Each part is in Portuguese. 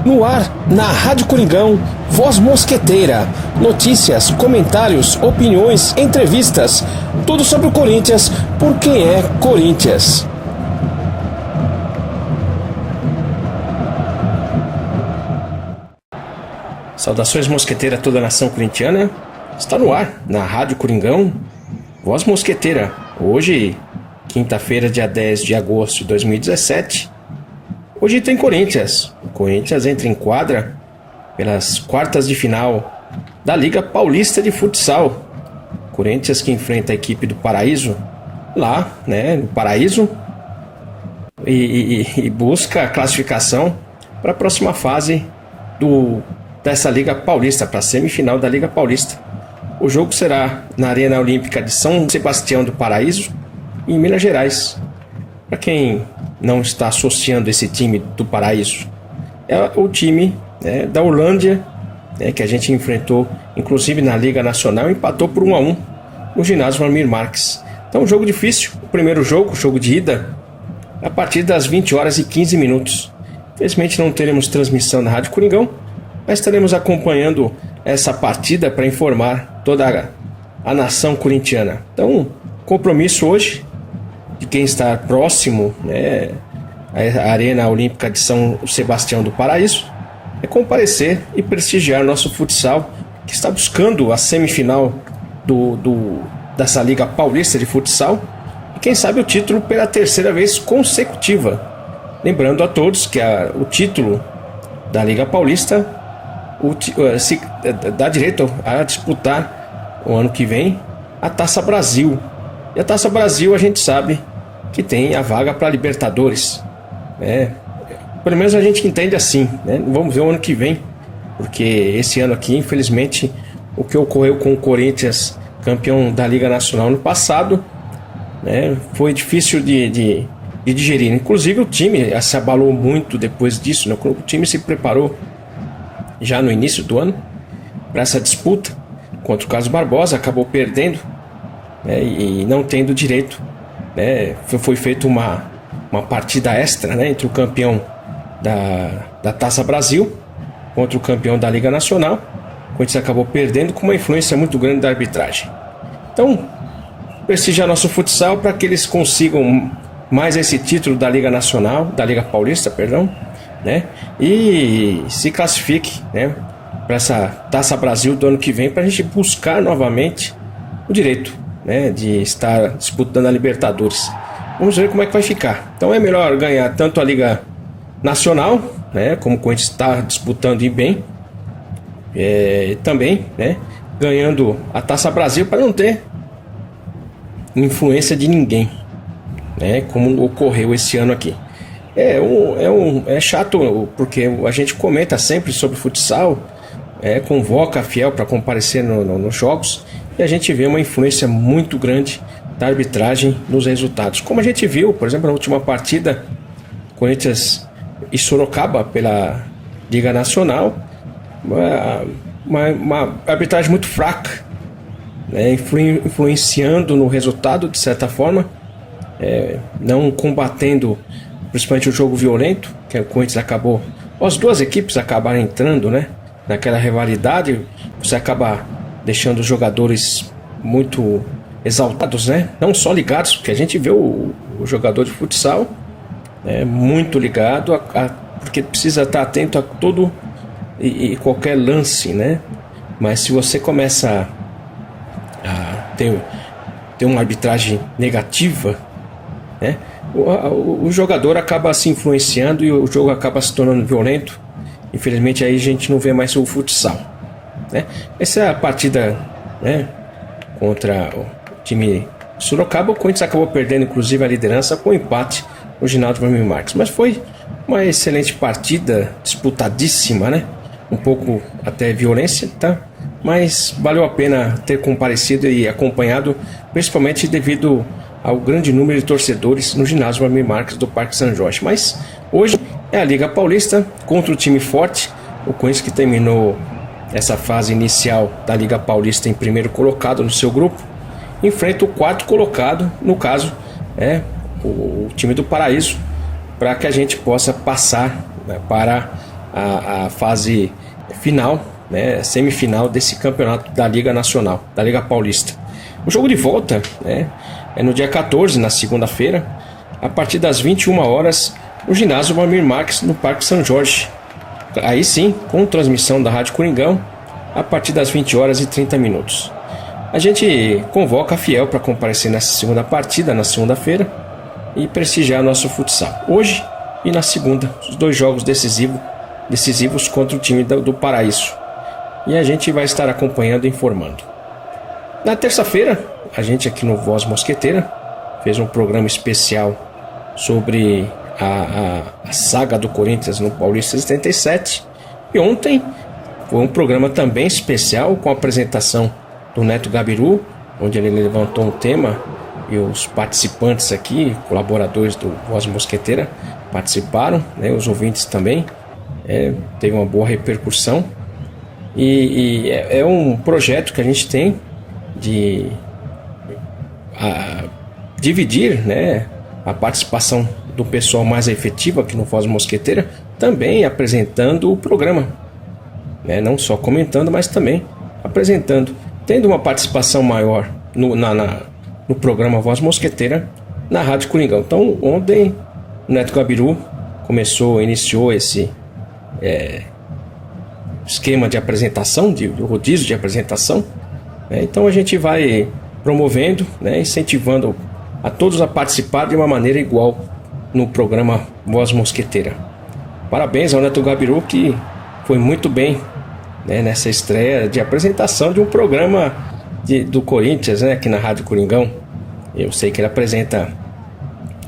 No ar, na Rádio Coringão, Voz Mosqueteira. Notícias, comentários, opiniões, entrevistas. Tudo sobre o Corinthians, por quem é Corinthians. Saudações mosqueteira a toda a nação corintiana. Está no ar, na Rádio Coringão, Voz Mosqueteira. Hoje, quinta-feira, dia 10 de agosto de 2017. Hoje tem Corinthians. O Corinthians entra em quadra pelas quartas de final da Liga Paulista de Futsal. Corinthians que enfrenta a equipe do Paraíso lá, né, no Paraíso, e busca a classificação para a próxima fase dessa Liga Paulista, para a semifinal da Liga Paulista. O jogo será na Arena Olímpica de São Sebastião do Paraíso, em Minas Gerais. Para quem não está associando esse time do Paraíso, é o time, né, da Orlândia, né, que a gente enfrentou inclusive na Liga Nacional, empatou por 1-1 no ginásio Vladimir Marques. Então, um jogo difícil. O primeiro jogo, o jogo de ida, a partir das 20h15. Infelizmente não teremos transmissão na Rádio Coringão, mas estaremos acompanhando essa partida para informar toda a nação corintiana. Então, compromisso hoje de quem está próximo, né, à Arena Olímpica de São Sebastião do Paraíso, é comparecer e prestigiar nosso futsal, que está buscando a semifinal dessa Liga Paulista de Futsal, e quem sabe o título pela terceira vez consecutiva. Lembrando a todos que o título da Liga Paulista se dá direito a disputar o ano que vem a Taça Brasil. E a Taça Brasil a gente sabe que tem a vaga para Libertadores, né? Pelo menos a gente entende assim, né? Vamos ver o ano que vem, porque esse ano aqui, infelizmente, o que ocorreu com o Corinthians, campeão da Liga Nacional no passado, né, foi difícil de digerir. Inclusive o time se abalou muito depois disso, né? O time se preparou já no início do ano para essa disputa contra o Carlos Barbosa, acabou perdendo, né, e não tendo direito, né, foi feita uma partida extra, né, entre o campeão da Taça Brasil contra o campeão da Liga Nacional. O Corinthians acabou perdendo com uma influência muito grande da arbitragem. Então, prestigiar nosso futsal para que eles consigam mais esse título da Liga Nacional, da Liga Paulista, perdão, né, e se classifique, né, para essa Taça Brasil do ano que vem, para a gente buscar novamente o direito, né, de estar disputando a Libertadores. Vamos ver como é que vai ficar. Então é melhor ganhar tanto a Liga Nacional, né, como o Corinthians está disputando e bem, também, né, ganhando a Taça Brasil para não ter influência de ninguém, né, como ocorreu esse ano aqui. É chato, porque a gente comenta sempre sobre futsal, convoca a Fiel para comparecer nos jogos, e a gente vê uma influência muito grande da arbitragem nos resultados. Como a gente viu, por exemplo, na última partida, Corinthians e Sorocaba pela Liga Nacional, uma arbitragem muito fraca, né, influenciando no resultado de certa forma, não combatendo principalmente o jogo violento, que o Corinthians acabou, as duas equipes acabaram entrando, né, naquela rivalidade. Você acaba deixando os jogadores muito exaltados, né, não só ligados, porque a gente vê o jogador de futsal muito ligado, porque precisa estar atento a todo e qualquer lance, né, mas se você começa a ter uma arbitragem negativa, né, o jogador acaba se influenciando e o jogo acaba se tornando violento. Infelizmente aí a gente não vê mais o futsal, né? Essa é a partida, né, contra o time Sorocaba. O Corinthians acabou perdendo inclusive a liderança com o empate no ginásio Vladimir Marques, mas foi uma excelente partida, disputadíssima, né? Um pouco até violência, tá? Mas valeu a pena ter comparecido e acompanhado, principalmente devido ao grande número de torcedores no ginásio Vladimir Marques do Parque São Jorge. Mas hoje é a Liga Paulista contra o time forte, o Corinthians, que terminou essa fase inicial da Liga Paulista em primeiro colocado no seu grupo, enfrenta o quarto colocado, no caso o time do Paraíso, para que a gente possa passar, né, para a fase final, né, semifinal desse campeonato da Liga Nacional, da Liga Paulista. O jogo de volta, né, é no dia 14, na segunda-feira, a partir das 21 horas, no ginásio Valmir Marques, no Parque São Jorge. Aí sim, com transmissão da Rádio Coringão, a partir das 20 horas e 30 minutos. A gente convoca a Fiel para comparecer nessa segunda partida, na segunda-feira, e prestigiar nosso futsal. Hoje e na segunda, os 2 jogos decisivos contra o time do Paraíso. E a gente vai estar acompanhando e informando. Na terça-feira, a gente aqui no Voz Mosqueteira fez um programa especial sobre a saga do Corinthians no Paulista 77. E ontem foi um programa também especial com a apresentação do Neto Gabiru, onde ele levantou um tema e os participantes aqui, colaboradores do Voz Mosqueteira, participaram, né, os ouvintes também. Teve uma boa repercussão. E é um projeto que a gente tem de dividir, né, a participação do pessoal mais efetivo aqui no Voz Mosqueteira, também apresentando o programa, né, não só comentando, mas também apresentando, tendo uma participação maior no programa Voz Mosqueteira na Rádio Coringão. Então ontem o Neto Gabiru iniciou esse esquema de apresentação, de rodízio de apresentação, né? Então a gente vai promovendo, né, incentivando a todos a participar de uma maneira igual no programa Voz Mosqueteira. Parabéns ao Neto Gabiru, que foi muito bem, né, nessa estreia de apresentação de um programa do Corinthians, né, aqui na Rádio Coringão. Eu sei que ele apresenta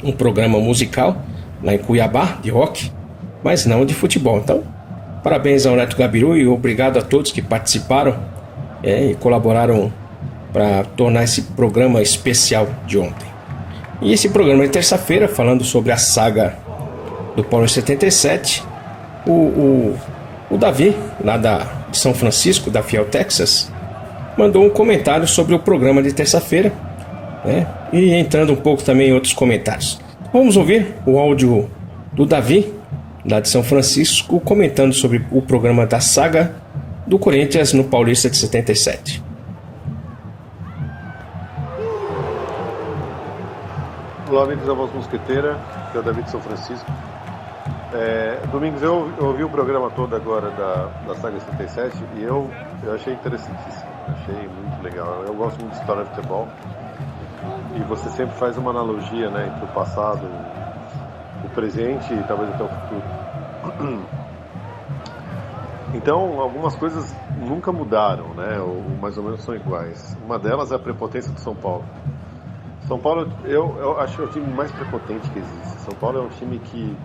um programa musical lá em Cuiabá, de rock, mas não de futebol. Então, parabéns ao Neto Gabiru e obrigado a todos que participaram e colaboraram para tornar esse programa especial de ontem. E esse programa de terça-feira, falando sobre a saga do Paulista 77, o Davi, lá de São Francisco, da Fiel Texas, mandou um comentário sobre o programa de terça-feira, né, e entrando um pouco também em outros comentários. Vamos ouvir o áudio do Davi, lá de São Francisco, comentando sobre o programa da saga do Corinthians no Paulista de 77. Olá, amigos da Voz Mosqueteira, que é o Davi de São Francisco. Domingos, eu ouvi o programa todo agora da saga 77 e eu achei interessantíssimo, achei muito legal. Eu gosto muito de história de futebol e você sempre faz uma analogia, né, entre o passado, o presente e talvez até o futuro. Então, algumas coisas nunca mudaram, né, ou mais ou menos são iguais. Uma delas é a prepotência do São Paulo. São Paulo, eu acho que é o time mais prepotente que existe. São Paulo é um time que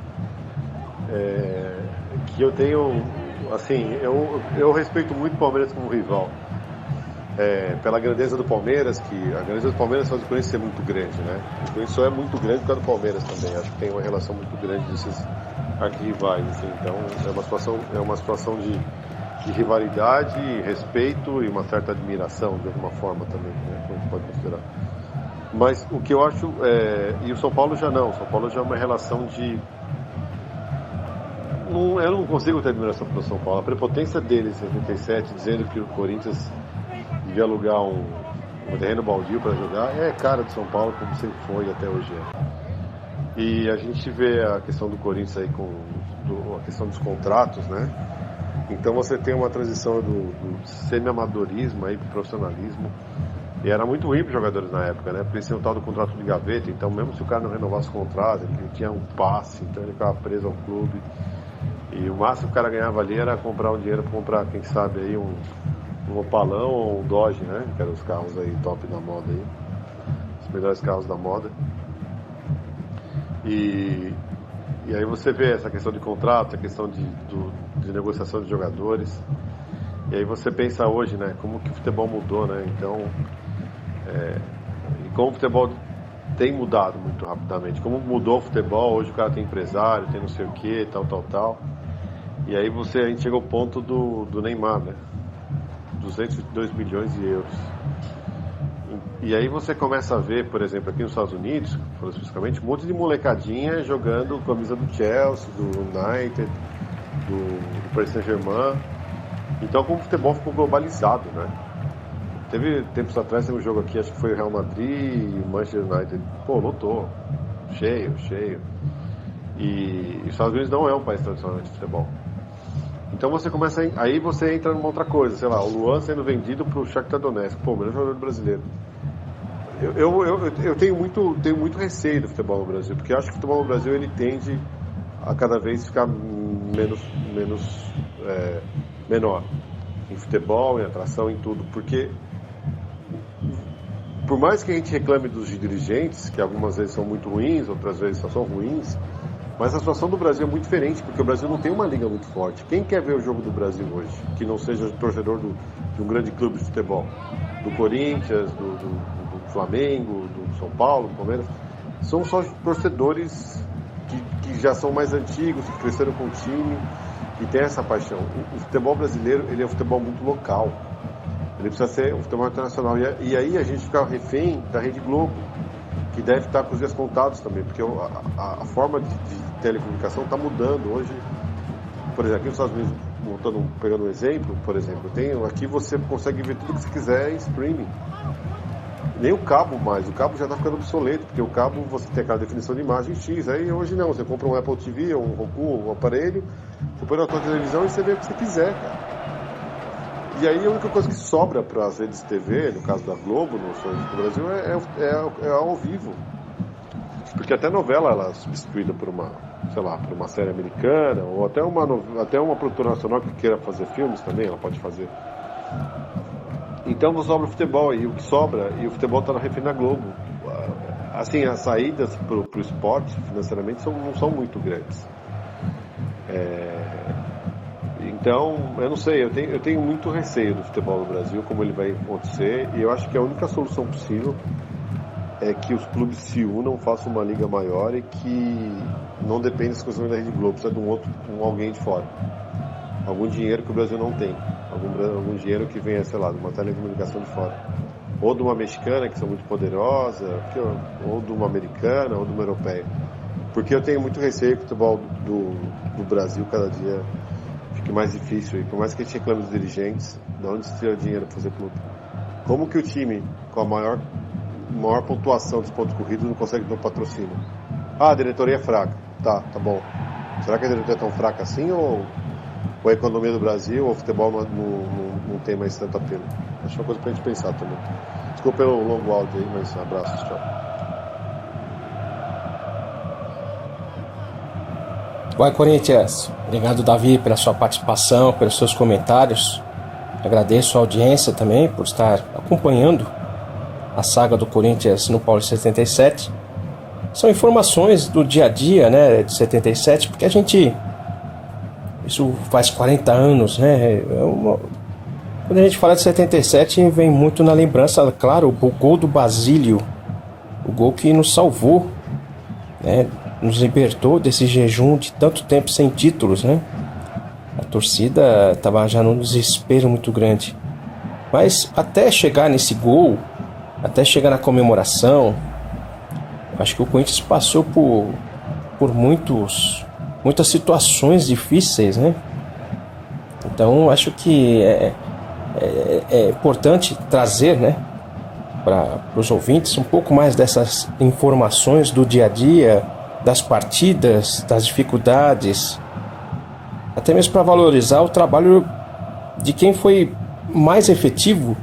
eu tenho, assim, eu respeito muito o Palmeiras como rival. Pela grandeza do Palmeiras, que a grandeza do Palmeiras faz o Corinthians ser muito grande, né? O Corinthians só é muito grande por causa do Palmeiras também. Acho que tem uma relação muito grande desses arquirrivais, assim. Então é uma situação de rivalidade, respeito e uma certa admiração, de alguma forma também, né? Que a gente pode considerar. Mas o que eu acho, e o São Paulo já não, o São Paulo já é uma relação de... eu não consigo ter admiração pelo São Paulo. A prepotência deles em 77, dizendo que o Corinthians devia alugar um terreno baldio para jogar, é cara do São Paulo, como sempre foi e até hoje é. E a gente vê a questão do Corinthians aí a questão dos contratos, né? Então você tem uma transição do semi-amadorismo aí pro profissionalismo. E era muito ruim para os jogadores na época, né? Porque eles tinham o tal do contrato de gaveta, então mesmo se o cara não renovasse o contrato, ele tinha um passe, então ele ficava preso ao clube. E o máximo que o cara ganhava ali era comprar um dinheiro para comprar, quem sabe, aí um Opalão ou um Dodge, né? Que eram os carros aí top da moda aí. Os melhores carros da moda. E aí você vê essa questão de contrato, a questão de negociação de jogadores. E aí você pensa hoje, né? Como que o futebol mudou, né? Então... e como o futebol tem mudado muito rapidamente, como mudou o futebol, hoje o cara tem empresário, tem não sei o que, tal. E aí a gente chega ao ponto do Neymar, né? 202 milhões de euros. E aí você começa a ver, por exemplo, aqui nos Estados Unidos, especificamente, um monte de molecadinha jogando camisa do Chelsea, do United, do Paris Saint-Germain. Então, como o futebol ficou globalizado, né? Teve tempos atrás, teve um jogo aqui, acho que foi o Real Madrid e o Manchester United. Pô, lotou. Cheio. E os Estados Unidos não é um país tradicional de futebol. Então você começa aí você entra numa outra coisa, sei lá, o Luan sendo vendido pro Shakhtar Donetsk, pô, melhor jogador brasileiro. Eu tenho muito receio do futebol no Brasil, porque eu acho que o futebol no Brasil ele tende a cada vez ficar menor em futebol, em atração, em tudo, porque por mais que a gente reclame dos dirigentes, que algumas vezes são muito ruins, outras vezes só são ruins, mas a situação do Brasil é muito diferente, porque o Brasil não tem uma liga muito forte. Quem quer ver o jogo do Brasil hoje, que não seja torcedor de um grande clube de futebol, do Corinthians, do Flamengo, do São Paulo, do Palmeiras, são só torcedores que já são mais antigos, que cresceram com o time e tem essa paixão. O futebol brasileiro, ele é um futebol muito local. Ele precisa ser um futebol internacional. E aí a gente fica refém da Rede Globo, que deve estar com os dias contados também, porque a forma de telecomunicação está mudando. Hoje, por exemplo, aqui nos Estados Unidos, pegando um exemplo, por exemplo, aqui você consegue ver tudo que você quiser em streaming. Nem o cabo mais, o cabo já está ficando obsoleto, porque o cabo você tem aquela definição de imagem X, aí hoje não, você compra um Apple TV, um Roku, um aparelho, você põe na sua televisão e você vê o que você quiser, cara. E aí a única coisa que sobra para as redes de TV, no caso da Globo, no Brasil, é ao vivo. Porque até novela ela é substituída por uma série americana, ou até uma produtora nacional que queira fazer filmes também, ela pode fazer. Então sobra o futebol, e o que sobra, e o futebol está na refém da Globo. Assim, as saídas para o esporte, financeiramente, não são muito grandes. Então, eu não sei, eu tenho muito receio do futebol no Brasil, como ele vai acontecer, e eu acho que a única solução possível é que os clubes se unam, façam uma liga maior e que não dependa exclusivamente da Rede Globo, precisa de alguém de fora. Algum dinheiro que o Brasil não tem, algum dinheiro que venha, sei lá, de uma telecomunicação de fora. Ou de uma mexicana, que são muito poderosa, ou de uma americana, ou de uma europeia. Porque eu tenho muito receio que o futebol do Brasil cada dia fique mais difícil. E por mais que a gente reclame dos dirigentes, de onde se tira dinheiro para fazer clube? Como que o time com a maior pontuação dos pontos corridos não consegue ter um patrocínio? A diretoria é fraca. Tá bom. Será que a diretoria é tão fraca assim, ou a economia do Brasil, ou o futebol não tem mais tanto apelo? Acho uma coisa pra gente pensar também. Desculpa pelo longo áudio aí, mas abraços, tchau. Vai, Corinthians. Obrigado, Davi, pela sua participação, pelos seus comentários. Agradeço a audiência também por estar acompanhando a saga do Corinthians no Paulista 77. São informações do dia a dia, né, de 77, porque isso faz 40 anos, né? Quando a gente fala de 77, vem muito na lembrança, claro, o gol do Basílio, o gol que nos salvou, né? Nos libertou desse jejum de tanto tempo sem títulos, né? A torcida estava já num desespero muito grande. Mas até chegar nesse gol, até chegar na comemoração, acho que o Corinthians passou por muitas situações difíceis, né? Então acho que é importante trazer, né, para os ouvintes um pouco mais dessas informações do dia a dia, das partidas, das dificuldades, até mesmo para valorizar o trabalho de quem foi mais efetivo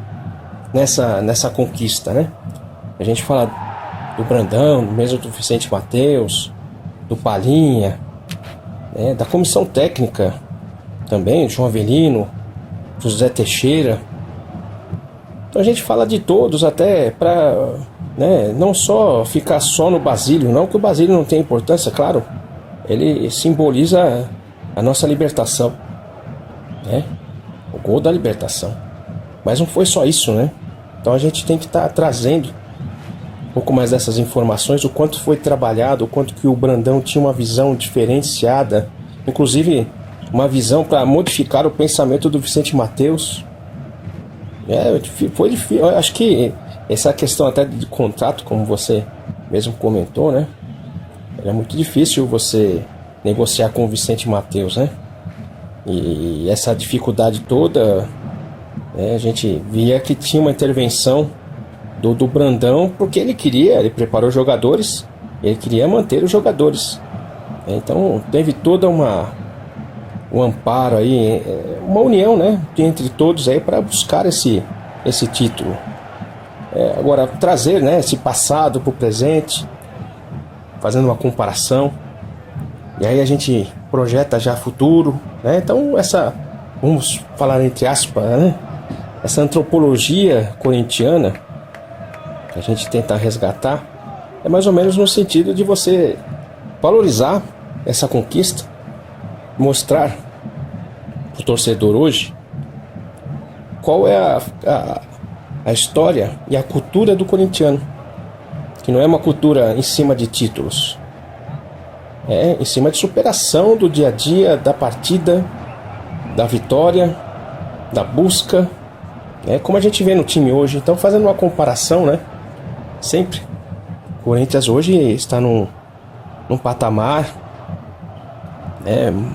nessa conquista, né? A gente fala do Brandão, mesmo do Vicente Mateus, do Palinha, né, da comissão técnica também, do João Avelino, do José Teixeira. Então a gente fala de todos, até para, né, não só ficar só no Basílio, não que o Basílio não tem importância, claro, ele simboliza a nossa libertação, né? O gol da libertação. Mas não foi só isso, né? Então a gente tem que estar trazendo um pouco mais dessas informações, o quanto foi trabalhado, o quanto que o Brandão tinha uma visão diferenciada, inclusive uma visão para modificar o pensamento do Vicente Mateus. Foi difícil. Eu acho que essa questão até de contrato, como você mesmo comentou, né? Era muito difícil você negociar com o Vicente Mateus, né? E essa dificuldade toda, a gente via que tinha uma intervenção do Brandão, porque ele preparou jogadores, ele queria manter os jogadores. Então teve toda um amparo aí, uma união, né, entre todos aí para buscar esse título. Agora trazer, né, esse passado para o presente, fazendo uma comparação, e aí a gente projeta já futuro, né? Então vamos falar entre aspas, né, essa antropologia corintiana que a gente tenta resgatar é mais ou menos no sentido de você valorizar essa conquista, mostrar para o torcedor hoje qual é a história e a cultura do corintiano, que não é uma cultura em cima de títulos, é em cima de superação do dia a dia, da partida, da vitória, da busca, como a gente vê no time hoje. Então, fazendo uma comparação, né, sempre o Corinthians hoje está num patamar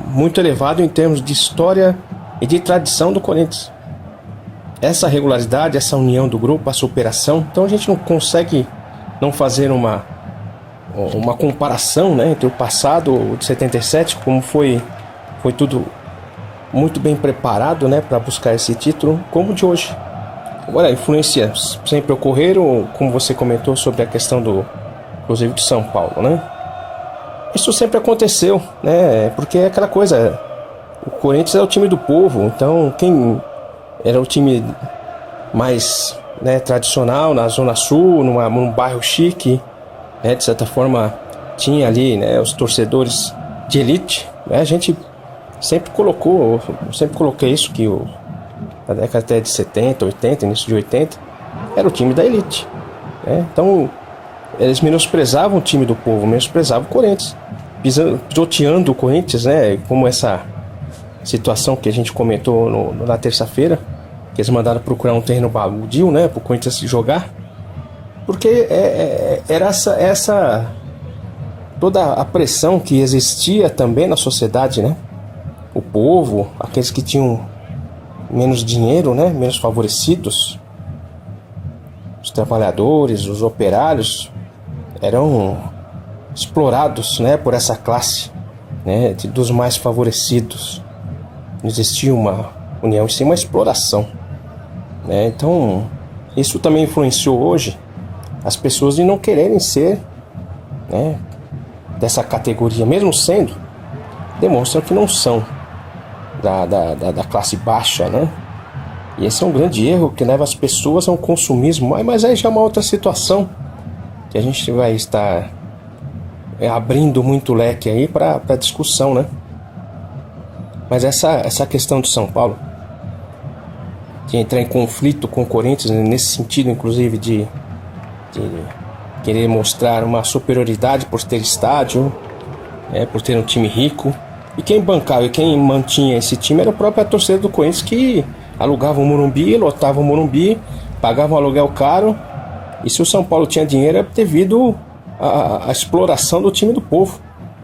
muito elevado em termos de história e de tradição do Corinthians. Essa regularidade, essa união do grupo, a superação. Então a gente não consegue não fazer uma comparação, né, entre o passado de 77, como foi tudo muito bem preparado, né, para buscar esse título, como o de hoje. Agora, influências sempre ocorreram, como você comentou sobre a questão inclusive de São Paulo, né? Isso sempre aconteceu, né? Porque é aquela coisa, o Corinthians é o time do povo, então quem era o time mais, né, tradicional na Zona Sul, num bairro chique, né, de certa forma tinha ali, né, os torcedores de elite, né? A gente sempre coloquei isso, que na década até de 70, 80, início de 80, era o time da elite, né? Então eles menosprezavam o time do povo, menosprezavam o Corinthians, pisoteando o Corinthians, né? Como essa situação que a gente comentou na terça-feira, que eles mandaram procurar um terreno baldio, né, para o Corinthians jogar, porque era essa toda a pressão que existia também na sociedade, né? O povo, aqueles que tinham menos dinheiro, né, menos favorecidos, os trabalhadores, os operários, eram explorados, né, por essa classe, né, dos mais favorecidos. Não existia uma união, sim uma exploração, né? Então isso também influenciou hoje as pessoas de não quererem ser, né, dessa categoria, mesmo sendo, demonstram que não são da classe baixa, né? E esse é um grande erro que leva as pessoas a um consumismo, mas aí já é uma outra situação que a gente vai estar abrindo muito leque aí para discussão, né? Mas essa questão de São Paulo, de entrar em conflito com o Corinthians, nesse sentido, inclusive, de querer mostrar uma superioridade por ter estádio, por ter um time rico. E quem bancava e quem mantinha esse time era a própria torcida do Corinthians, que alugava o Morumbi, lotava o Morumbi, pagava um aluguel caro. E se o São Paulo tinha dinheiro, é devido à exploração do time do povo,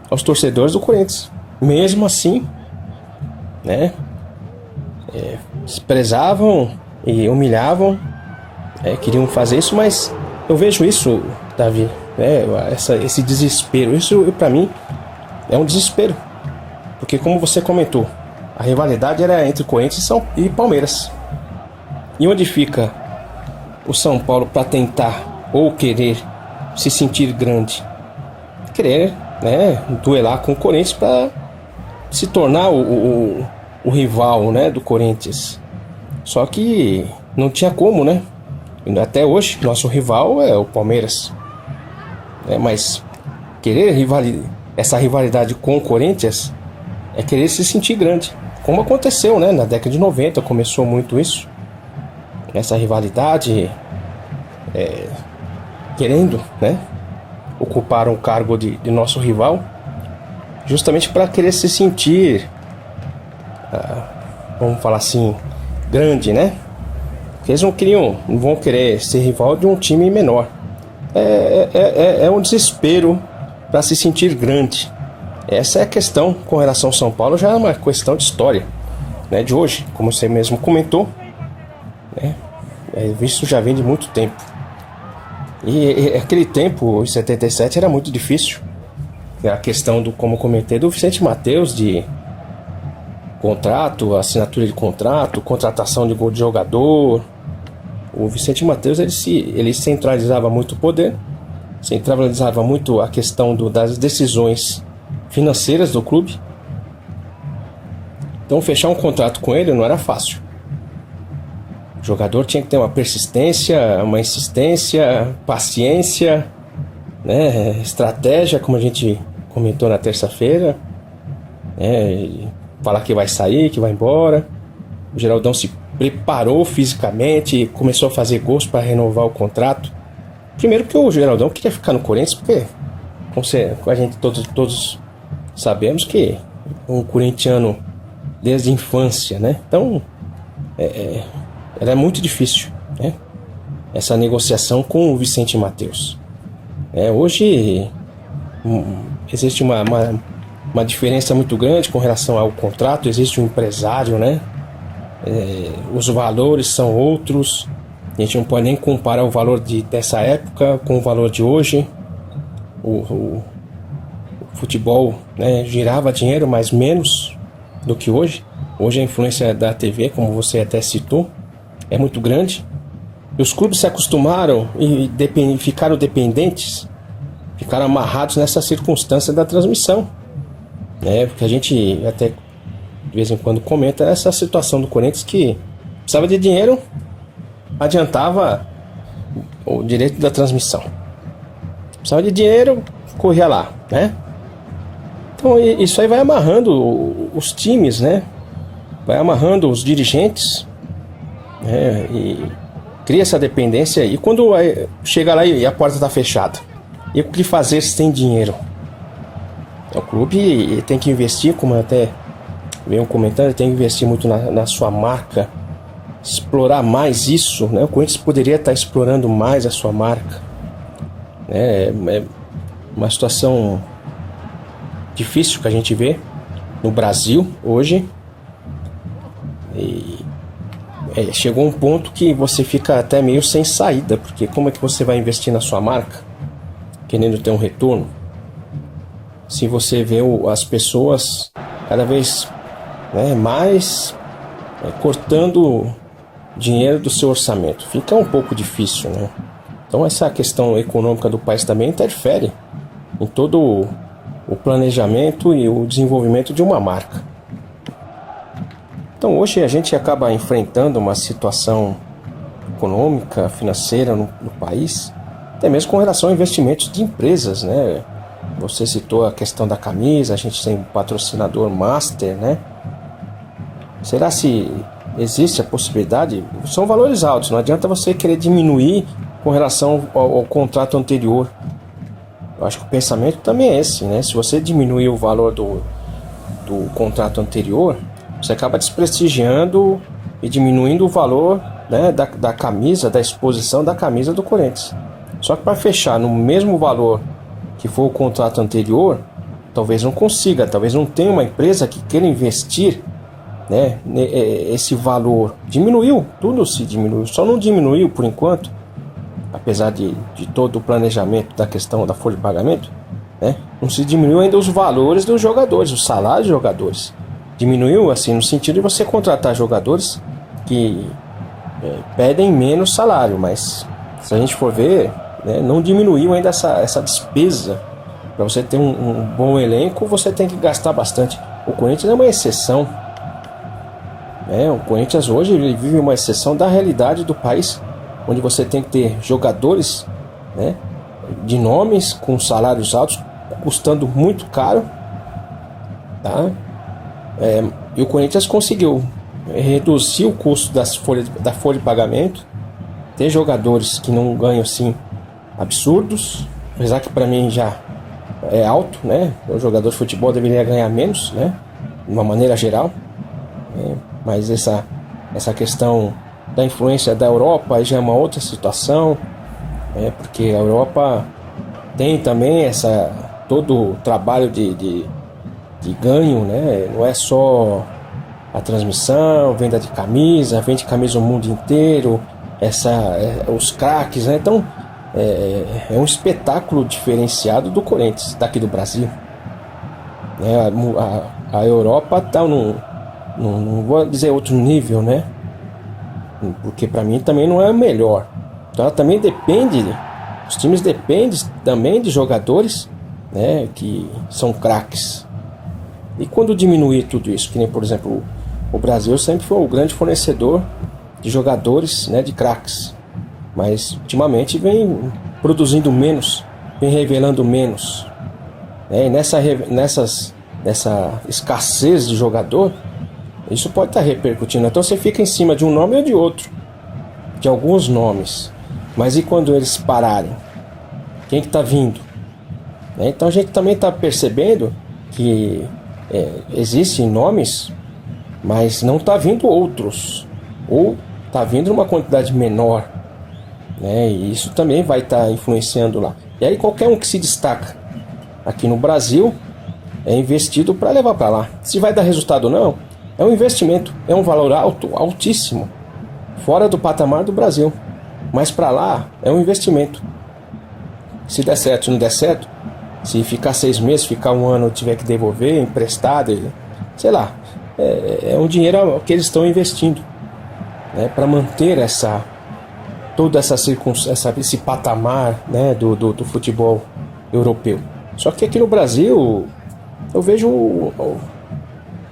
aos torcedores do Corinthians. Mesmo assim, né, desprezavam e humilhavam, queriam fazer isso, mas eu vejo isso, Davi, esse desespero, isso para mim é um desespero, porque como você comentou, a rivalidade era entre Corinthians e Palmeiras, e onde fica o São Paulo para tentar ou querer se sentir grande, querer, né, duelar com o Corinthians para se tornar o rival, né, do Corinthians. Só que não tinha como, né? Até hoje nosso rival é o Palmeiras, mas querer essa rivalidade com o Corinthians é querer se sentir grande, como aconteceu, né, na década de 90 começou muito isso, essa rivalidade, querendo, né, ocupar um cargo de nosso rival, justamente para querer se sentir, vamos falar assim, grande, né? Porque eles não vão querer ser rival de um time menor. É um desespero para se sentir grande. Essa é a questão com relação ao São Paulo, já é uma questão de história. né, de hoje, como você mesmo comentou, né, isso já vem de muito tempo. E aquele tempo, em 77, era muito difícil. A questão do, como comentei, do Vicente Matheus, de contrato, assinatura de contrato, contratação de jogador. O Vicente Matheus, ele centralizava muito o poder, centralizava muito a questão das decisões financeiras do clube. Então fechar um contrato com ele não era fácil. O jogador tinha que ter uma persistência, uma insistência, paciência, né, estratégia, como a gente comentou na terça-feira, né, falar que vai sair, que vai embora. O Geraldão se preparou fisicamente, começou a fazer gols para renovar o contrato. Primeiro porque o Geraldão queria ficar no Corinthians, porque a gente todos sabemos que um corintiano desde a infância, né? Então era muito difícil, né, essa negociação com o Vicente Matheus. Hoje existe uma diferença muito grande com relação ao contrato. Existe um empresário, né? Os valores são outros. A gente não pode nem comparar o valor dessa época com o valor de hoje. O futebol, né, girava dinheiro, mas menos do que hoje. Hoje a influência da TV, como você até citou, é muito grande. E os clubes se acostumaram e ficaram dependentes, ficaram amarrados nessa circunstância da transmissão, né? Porque a gente até de vez em quando comenta essa situação do Corinthians, que precisava de dinheiro, adiantava o direito da transmissão. Precisava de dinheiro, corria lá, né? Então isso aí vai amarrando os times, né? Vai amarrando os dirigentes, né? E cria essa dependência. E quando chega lá e a porta está fechada, e o que fazer se tem dinheiro? O clube tem que investir, como eu até venho comentando, tem que investir muito na sua marca, explorar mais isso, né? O Corinthians poderia estar explorando mais a sua marca. É uma situação difícil que a gente vê no Brasil hoje. E chegou um ponto que você fica até meio sem saída, porque como é que você vai investir na sua marca querendo ter um retorno se você vê as pessoas cada vez, né, mais cortando dinheiro do seu orçamento? Fica um pouco difícil, né? Então essa questão econômica do país também interfere em todo o planejamento e o desenvolvimento de uma marca. Então hoje a gente acaba enfrentando uma situação econômica, financeira no país, até mesmo com relação a investimentos de empresas, né? Você citou a questão da camisa, a gente tem um patrocinador master, né? Será se existe a possibilidade? São valores altos, não adianta você querer diminuir com relação ao contrato anterior. Eu acho que o pensamento também é esse, né? Se você diminuir o valor do contrato anterior, você acaba desprestigiando e diminuindo o valor, né, da camisa, da exposição da camisa do Corinthians. Só que para fechar no mesmo valor que foi o contrato anterior, talvez não consiga, talvez não tenha uma empresa que queira investir, né, esse valor. Diminuiu, tudo se diminuiu, só não diminuiu por enquanto, apesar de todo o planejamento da questão da folha de pagamento, né, não se diminuiu ainda os valores dos jogadores, os salários dos jogadores. Diminuiu assim no sentido de você contratar jogadores que pedem menos salário, mas se a gente for ver, né, não diminuiu ainda essa despesa. Para você ter um bom elenco, você tem que gastar bastante. O Corinthians é uma exceção, né? O Corinthians hoje ele vive uma exceção da realidade do país, onde você tem que ter jogadores, né, de nomes com salários altos, custando muito caro, tá? E o Corinthians conseguiu reduzir o custo da folha de pagamento, ter jogadores que não ganham assim absurdos, apesar que para mim já é alto, né? O jogador de futebol deveria ganhar menos, né, de uma maneira geral, mas essa questão da influência da Europa já é uma outra situação, porque a Europa tem também todo o trabalho de ganho, né? Não é só a transmissão, venda de camisa, vende camisa o mundo inteiro, os craques, né? Então é um espetáculo diferenciado do Corinthians, daqui do Brasil. A Europa está não vou dizer outro nível, né? Porque para mim também não é o melhor. Então ela também depende, os times dependem também de jogadores, né, que são craques. E quando diminuir tudo isso, que nem por exemplo o Brasil sempre foi o grande fornecedor de jogadores, né, de craques, mas ultimamente vem produzindo menos, vem revelando menos, né? E nessa escassez de jogador, isso pode estar repercutindo. Então você fica em cima de um nome ou de outro, de alguns nomes, mas e quando eles pararem? Quem que está vindo? Então a gente também está percebendo que existem nomes, mas não está vindo outros, ou está vindo uma quantidade menor, né? E isso também vai estar influenciando lá. E aí qualquer um que se destaca aqui no Brasil é investido para levar para lá. Se vai dar resultado ou não, é um investimento, é um valor altíssimo, fora do patamar do Brasil, mas para lá é um investimento. Se der certo, se não der certo, se ficar 6 meses, ficar 1 ano, tiver que devolver, emprestado, sei lá, é um dinheiro que eles estão investindo, né, para manter toda esse patamar, né, do futebol europeu. Só que aqui no Brasil eu vejo o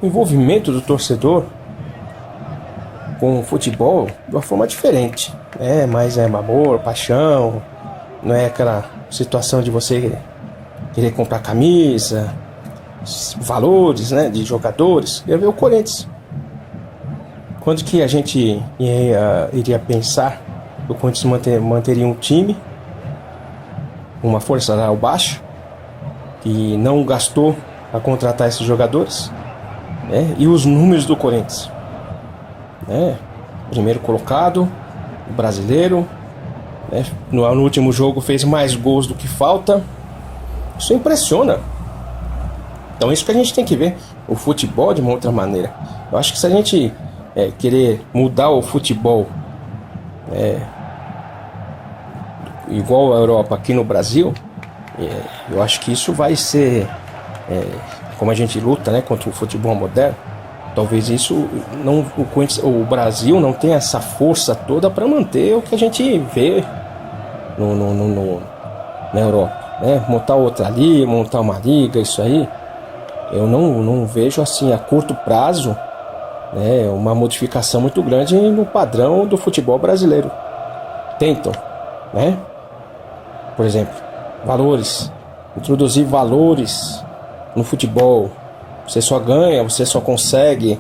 envolvimento do torcedor com o futebol de uma forma diferente, mas é amor, paixão, não é aquela situação de você querer comprar camisa, valores, né, de jogadores. Eu vejo o Corinthians. Quando que a gente iria pensar que o Corinthians manteria um time, uma força salarial baixa, que não gastou a contratar esses jogadores, né? E os números do Corinthians, né? Primeiro colocado, o brasileiro, né? No último jogo fez mais gols do que falta. Isso impressiona. Então isso que a gente tem que ver o futebol de uma outra maneira. Eu acho que se a gente querer mudar o futebol igual a Europa aqui no Brasil, eu acho que isso vai ser como a gente luta, né, contra o futebol moderno. Talvez isso não, o Brasil não tenha essa força toda para manter o que a gente vê na Europa, né? Montar outra ali, montar uma liga, isso aí eu não vejo assim a curto prazo, né, uma modificação muito grande no padrão do futebol brasileiro. Tentam, né? Por exemplo, valores, introduzir valores no futebol. Você só ganha, você só consegue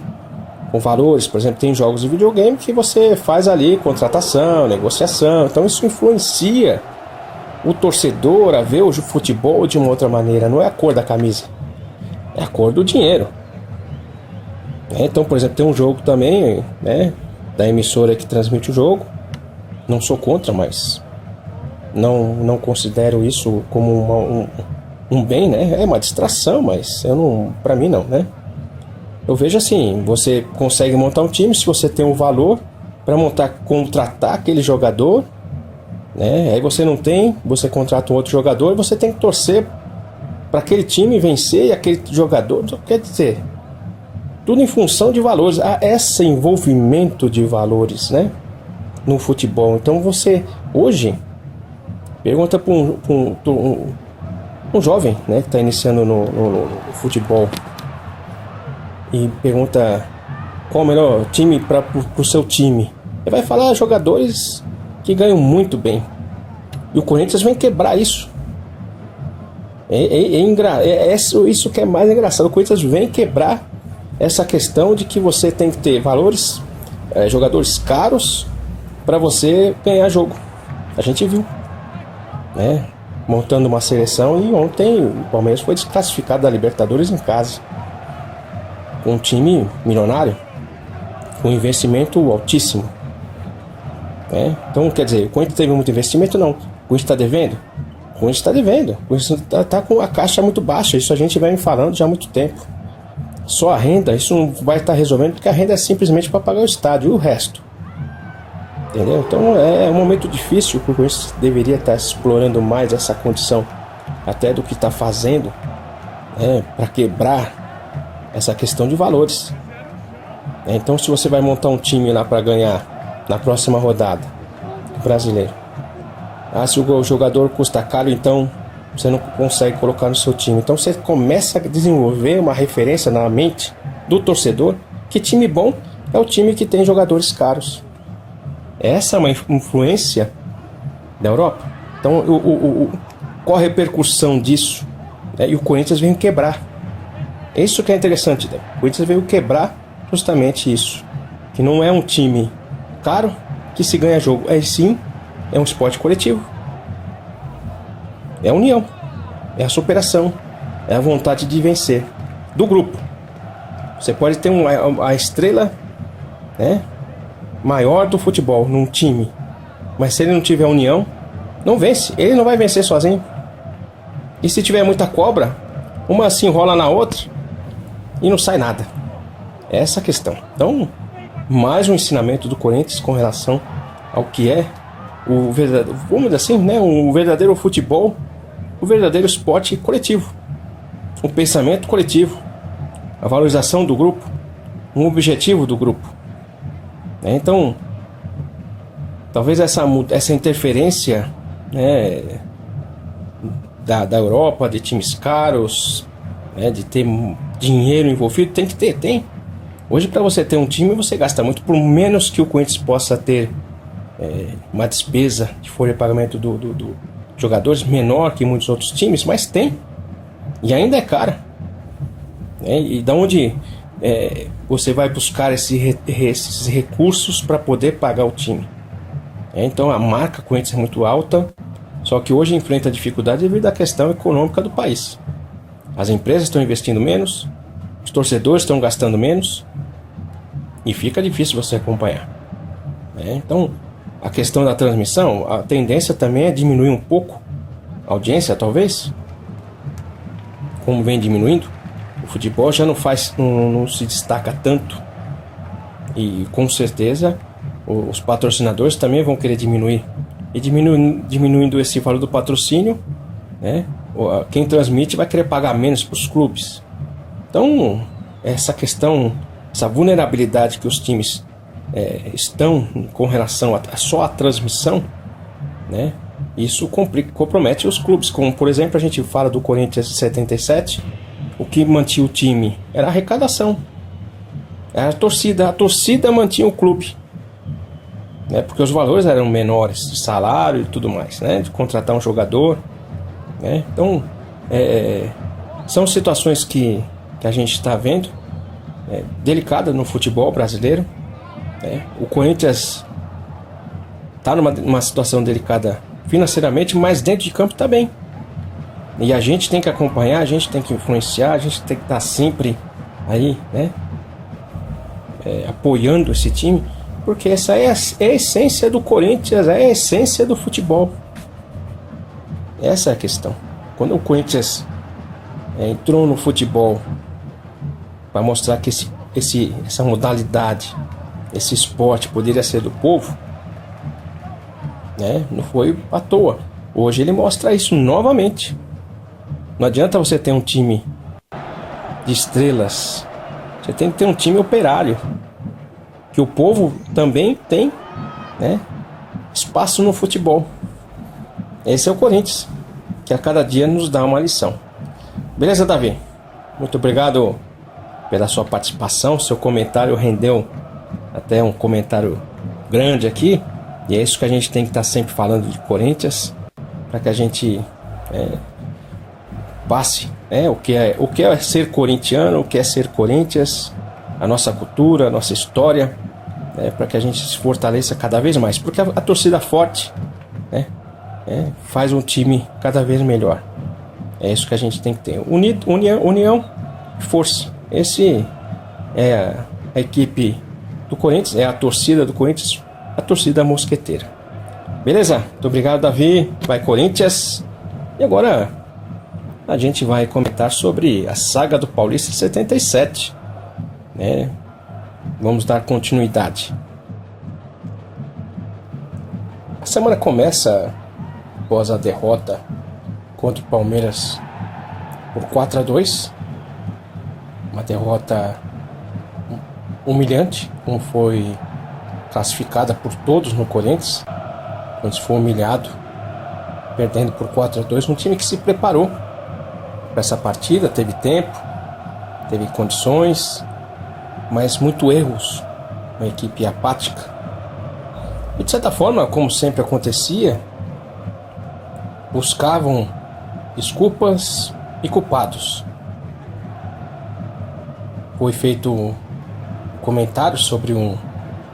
com valores. Por exemplo, tem jogos de videogame que você faz ali contratação, negociação. Então isso influencia o torcedor a ver o futebol de uma outra maneira. Não é a cor da camisa, é a cor do dinheiro. Então, por exemplo, tem um jogo também, né, da emissora que transmite o jogo. Não sou contra, mas não considero isso como um bem, né? É uma distração, mas para mim não, né? Eu vejo assim, você consegue montar um time se você tem um valor para contratar aquele jogador, né? Aí você não tem, você contrata um outro jogador e você tem que torcer para aquele time vencer e aquele jogador, quer dizer, tudo em função de valores. Há esse envolvimento de valores, né, no futebol. Então você hoje pergunta para um jovem, né, que está iniciando no futebol e pergunta qual o melhor time para o seu time. Ele vai falar jogadores que ganham muito bem. E o Corinthians vem quebrar isso. Isso que é mais engraçado. O Corinthians vem quebrar essa questão de que você tem que ter valores, jogadores caros para você ganhar jogo. A gente viu, né, montando uma seleção, e ontem o Palmeiras foi desclassificado da Libertadores em casa, com um time milionário, com investimento altíssimo, né? Então, quer dizer, o Corinthians teve muito investimento? Não. O Corinthians está devendo? O Corinthians está devendo. O Corinthians está com a caixa muito baixa. Isso a gente vem falando já há muito tempo. só a renda, isso não vai estar resolvendo, porque a renda é simplesmente para pagar o estádio e o resto. Entendeu? Então é um momento difícil, porque isso deveria estar explorando mais essa condição, até do que está fazendo, para quebrar essa questão de valores. Então, se você vai montar um time lá para ganhar na próxima rodada do brasileiro, se o jogador custa caro, então você não consegue colocar no seu time. Então você começa a desenvolver uma referência na mente do torcedor que time bom é o time que tem jogadores caros. Essa é uma influência da Europa. Então qual a repercussão disso? E o Corinthians veio quebrar. É isso que é interessante, né? O Corinthians veio quebrar justamente isso, que não é um time caro que se ganha jogo, sim, é um esporte coletivo, é a união, é a superação, é a vontade de vencer do grupo. Você pode ter a estrela, né, maior do futebol num time, mas se ele não tiver união, não vence, ele não vai vencer sozinho. E se tiver muita cobra, uma se enrola na outra e não sai nada. Essa é a questão. Então, mais um ensinamento do Corinthians com relação ao que é o verdadeiro, vamos dizer assim, né, o verdadeiro futebol, o verdadeiro esporte coletivo, um pensamento coletivo, a valorização do grupo, um objetivo do grupo. Então, talvez essa interferência, né, da Europa, de times caros, né, de ter dinheiro envolvido, tem. Hoje, para você ter um time, você gasta muito, por menos que o Corinthians possa ter uma despesa de folha de pagamento do jogadores menor que muitos outros times, mas tem, e ainda é cara. E da onde você vai buscar esses recursos para poder pagar o time? Então a marca Corinthians é muito alta, só que hoje enfrenta dificuldade devido à questão econômica do país. As empresas estão investindo menos, os torcedores estão gastando menos, e fica difícil você acompanhar. Então, a questão da transmissão, a tendência também é diminuir um pouco a audiência, talvez, como vem diminuindo. O futebol já não se destaca tanto, e com certeza os patrocinadores também vão querer diminuir. E diminuindo esse valor do patrocínio, né, quem transmite vai querer pagar menos para os clubes. Então, essa questão, essa vulnerabilidade que os times estão com relação só à transmissão, né, isso compromete os clubes. Como, por exemplo, a gente fala do Corinthians de 77, o que mantinha o time era a arrecadação, era a torcida mantinha o clube, né, porque os valores eram menores de salário e tudo mais, né, de contratar um jogador, né. Então são situações que a gente está vendo delicada no futebol brasileiro, né. O Corinthians está numa situação delicada financeiramente, mas dentro de campo está bem, e a gente tem que acompanhar, a gente tem que influenciar, a gente tem que estar sempre aí, né, apoiando esse time, porque essa é a essência do Corinthians, é a essência do futebol. Essa é a questão. Quando o Corinthians entrou no futebol para mostrar que essa modalidade, esse esporte poderia ser do povo, né, não foi à toa. Hoje ele mostra isso novamente. Não adianta você ter um time de estrelas, você tem que ter um time operário, que o povo também tem, né, espaço no futebol. Esse é o Corinthians, que a cada dia nos dá uma lição. Beleza, Davi? Muito obrigado pela sua participação. Seu comentário rendeu até um comentário grande aqui, e é isso que a gente tem que estar sempre falando de Corinthians, para que a gente passe, o que é ser corintiano, o que é ser Corinthians, a nossa cultura, a nossa história, para que a gente se fortaleça cada vez mais, porque a torcida forte, faz um time cada vez melhor. É isso que a gente tem que ter. União e força. Esse é a equipe do Corinthians, é a torcida do Corinthians, a torcida mosqueteira. Beleza? Muito obrigado, Davi. Vai Corinthians. E agora a gente vai comentar sobre a saga do Paulista 77. né? Vamos dar continuidade. A semana começa após a derrota contra o Palmeiras por 4-2, uma derrota humilhante, como foi classificada por todos no Corinthians. O Corinthians foi humilhado, perdendo por 4-2, um time que se preparou para essa partida, teve tempo, teve condições, mas muito erros, uma equipe apática. E de certa forma, como sempre acontecia, buscavam desculpas e culpados. Foi feito um comentário sobre um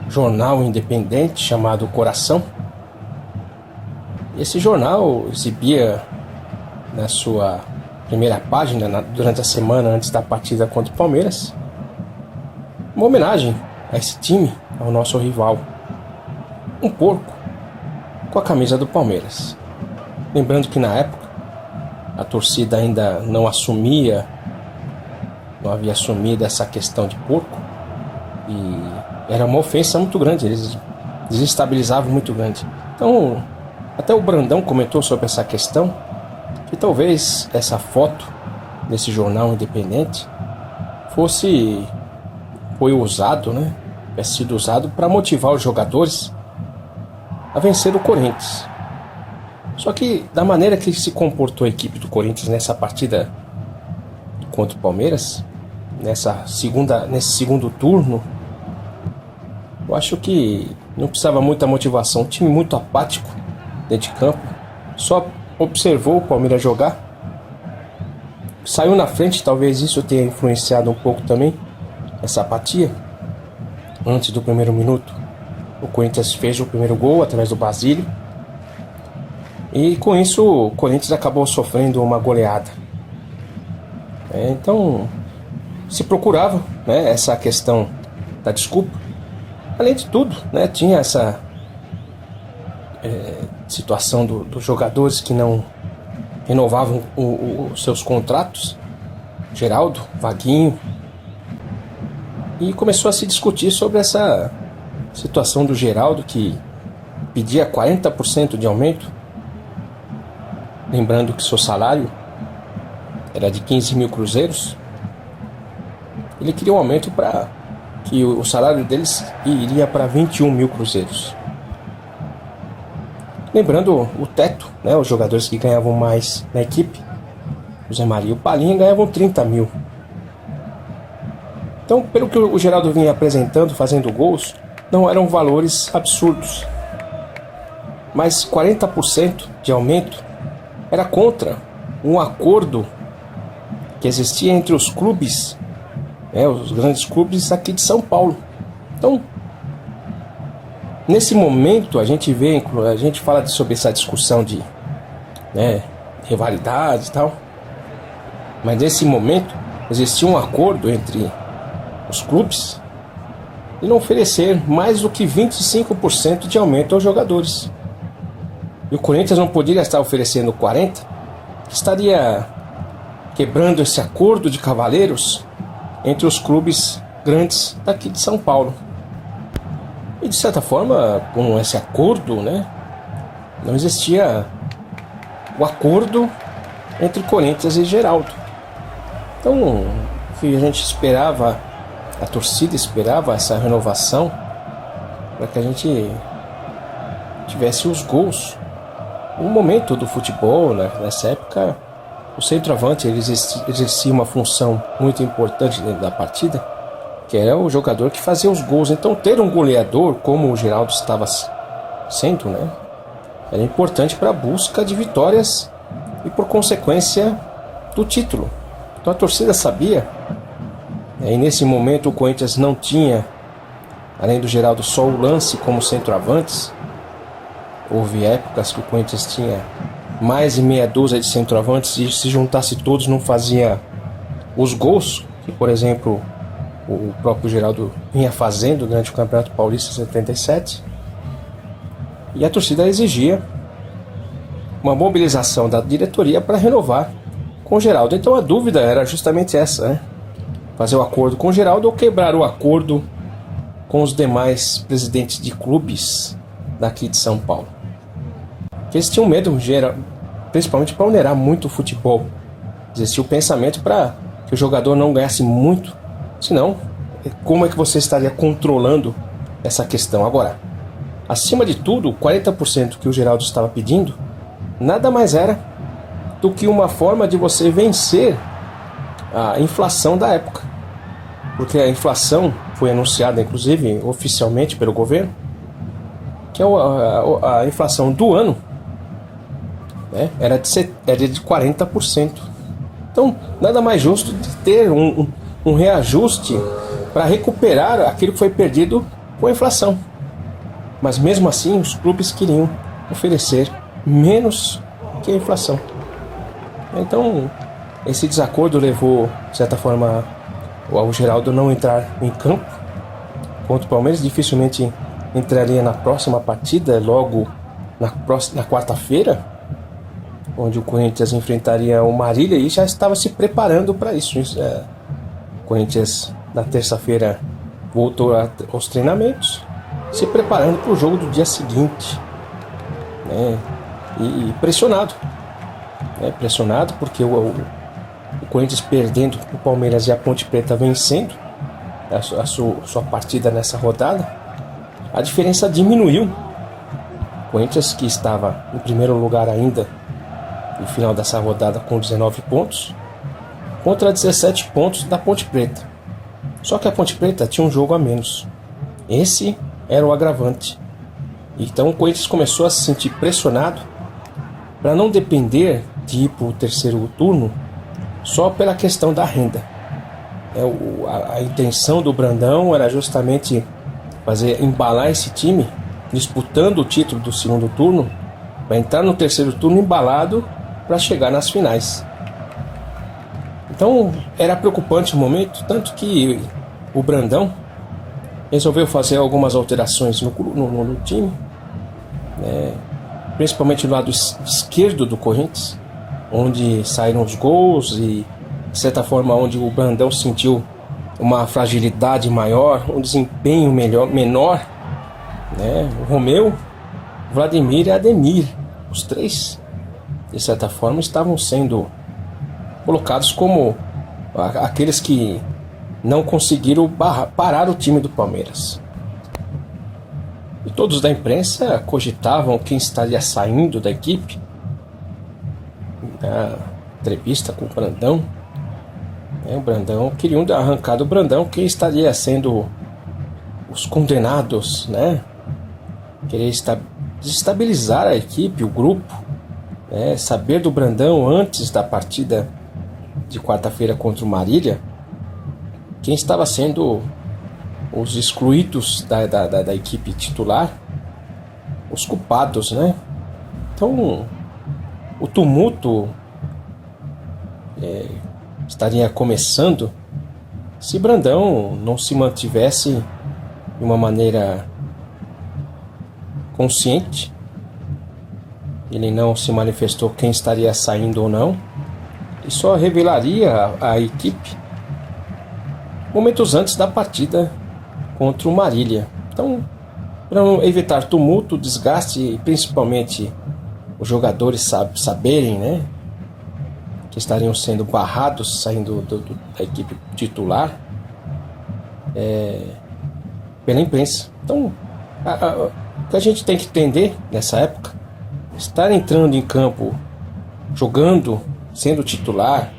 jornal independente chamado Coração. Esse jornal exibia na sua primeira página, durante a semana antes da partida contra o Palmeiras, uma homenagem a esse time, ao nosso rival. Um porco com a camisa do Palmeiras. Lembrando que na época a torcida ainda não havia assumido essa questão de porco, e era uma ofensa muito grande, eles desestabilizavam muito grande. Então, até o Brandão comentou sobre essa questão, que talvez essa foto desse jornal independente foi usado, né? Tivesse sido usado para motivar os jogadores a vencer o Corinthians. Só que da maneira que se comportou a equipe do Corinthians nessa partida contra o Palmeiras, nesse segundo turno, eu acho que não precisava muita motivação. Um time muito apático dentro de campo, só observou o Palmeiras jogar, saiu na frente. Talvez isso tenha influenciado um pouco também essa apatia. Antes do primeiro minuto, o Corinthians fez o primeiro gol através do Basílio, e com isso o Corinthians acabou sofrendo uma goleada. Então se procurava, né, essa questão da desculpa. Além de tudo, né, tinha essa situação dos jogadores que não renovavam os seus contratos, Geraldo, Vaguinho, e começou a se discutir sobre essa situação do Geraldo, que pedia 40% de aumento, lembrando que seu salário era de 15 mil cruzeiros. Ele queria um aumento para que o salário deles iria para 21 mil cruzeiros. Lembrando o teto, né, os jogadores que ganhavam mais na equipe, o Zé Maria e o Palinha, ganhavam 30 mil. Então, pelo que o Geraldo vinha apresentando, fazendo gols, não eram valores absurdos. Mas 40% de aumento era contra um acordo que existia entre os clubes, os grandes clubes aqui de São Paulo. Então, nesse momento, a gente fala sobre essa discussão de rivalidade e tal, mas nesse momento existia um acordo entre os clubes de não oferecer mais do que 25% de aumento aos jogadores. E o Corinthians não poderia estar oferecendo 40%, estaria quebrando esse acordo de cavalheiros entre os clubes grandes daqui de São Paulo. E de certa forma, com esse acordo, não existia o acordo entre Corinthians e Geraldo. Então, o que a gente esperava, a torcida esperava essa renovação para que a gente tivesse os gols. Um momento do futebol, nessa época, o centroavante ele exercia uma função muito importante dentro da partida, que era o jogador que fazia os gols. Então, ter um goleador como o Geraldo estava sendo, era importante para a busca de vitórias e, por consequência, do título. Então, a torcida sabia. E nesse momento o Corinthians não tinha, além do Geraldo, só o Lance como centroavantes. Houve épocas que o Corinthians tinha mais de meia dúzia de centroavantes, e se juntasse todos não fazia os gols que, por exemplo, o próprio Geraldo vinha fazendo durante o Campeonato Paulista 77. E a torcida exigia uma mobilização da diretoria para renovar com o Geraldo. Então a dúvida era justamente essa, fazer o acordo com o Geraldo ou quebrar o acordo com os demais presidentes de clubes daqui de São Paulo. Porque eles tinham medo, principalmente para onerar muito o futebol. Existia o pensamento para que o jogador não ganhasse muito, senão como é que você estaria controlando essa questão? Agora, acima de tudo, 40% que o Geraldo estava pedindo nada mais era do que uma forma de você vencer a inflação da época, porque a inflação foi anunciada inclusive oficialmente pelo governo, que a inflação do ano, né, era de 40%. Então nada mais justo de ter um reajuste para recuperar aquilo que foi perdido com a inflação. Mas mesmo assim os clubes queriam oferecer menos que a inflação. Então esse desacordo levou, de certa forma, o Geraldo não entrar em campo contra o Palmeiras. Dificilmente entraria na próxima partida, logo na quarta-feira, onde o Corinthians enfrentaria o Marília, e já estava se preparando para isso. O Corinthians na terça-feira voltou aos treinamentos, se preparando para o jogo do dia seguinte, né? E pressionado, né? Pressionado porque o Corinthians perdendo, o Palmeiras e a Ponte Preta vencendo a sua partida nessa rodada, a diferença diminuiu. O Corinthians, que estava em primeiro lugar ainda no final dessa rodada com 19 pontos, contra 17 pontos da Ponte Preta. Só que a Ponte Preta tinha um jogo a menos. Esse era o agravante. Então o Corinthians começou a se sentir pressionado para não depender de ir para o terceiro turno só pela questão da renda. A intenção do Brandão era justamente embalar esse time, disputando o título do segundo turno, para entrar no terceiro turno embalado para chegar nas finais. Então era preocupante o momento, tanto que o Brandão resolveu fazer algumas alterações no time, né? Principalmente no lado esquerdo do Corinthians, onde saíram os gols e, de certa forma, onde o Brandão sentiu uma fragilidade maior, um desempenho menor, né? O Romeu, Vladimir e Ademir, os três, de certa forma, estavam sendo colocados como aqueles que não conseguiram parar o time do Palmeiras. E todos da imprensa cogitavam quem estaria saindo da equipe. Na entrevista com o Brandão, o Brandão, queriam arrancar do Brandão quem estaria sendo os condenados, né? Querer desestabilizar a equipe, o grupo, né? Saber do Brandão antes da partida de quarta-feira contra o Marília quem estava sendo os excluídos da equipe titular, os culpados, né? Então o tumulto estaria começando se Brandão não se mantivesse de uma maneira consciente. Ele não se manifestou quem estaria saindo ou não, e só revelaria a equipe momentos antes da partida contra o Marília. Então, para evitar tumulto, desgaste e principalmente os jogadores saberem, né, que estariam sendo barrados saindo da equipe titular pela imprensa. Então, o que a gente tem que entender nessa época, estar entrando em campo, jogando, sendo titular,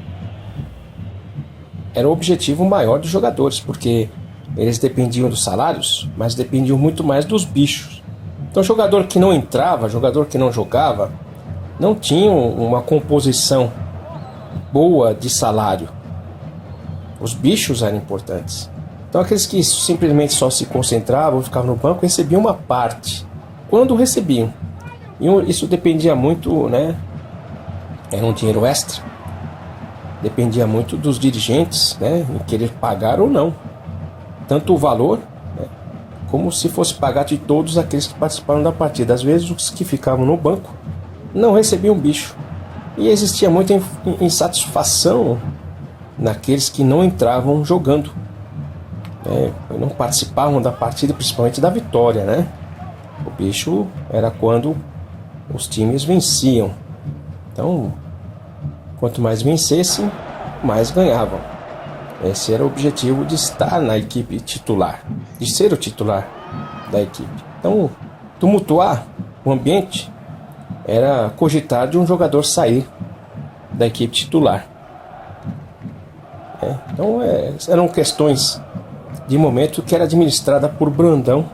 era o objetivo maior dos jogadores, porque eles dependiam dos salários, mas dependiam muito mais dos bichos. Então, jogador que não entrava, jogador que não jogava, não tinha uma composição boa de salário. Os bichos eram importantes. Então, aqueles que simplesmente só se concentravam, ficavam no banco, recebiam uma parte. Quando recebiam. E isso dependia muito, né? Era um dinheiro extra. Dependia muito dos dirigentes, né, em querer pagar ou não. Tanto o valor, né, como se fosse pagar de todos aqueles que participaram da partida. Às vezes os que ficavam no banco não recebiam bicho. E existia muita insatisfação naqueles que não entravam jogando, né? Não participavam da partida, principalmente da vitória, né? O bicho era quando os times venciam. Então, quanto mais vencessem, mais ganhavam. Esse era o objetivo de estar na equipe titular, de ser o titular da equipe. Então, tumultuar o ambiente era cogitar de um jogador sair da equipe titular. Então, eram questões de momento que era administrada por Brandão,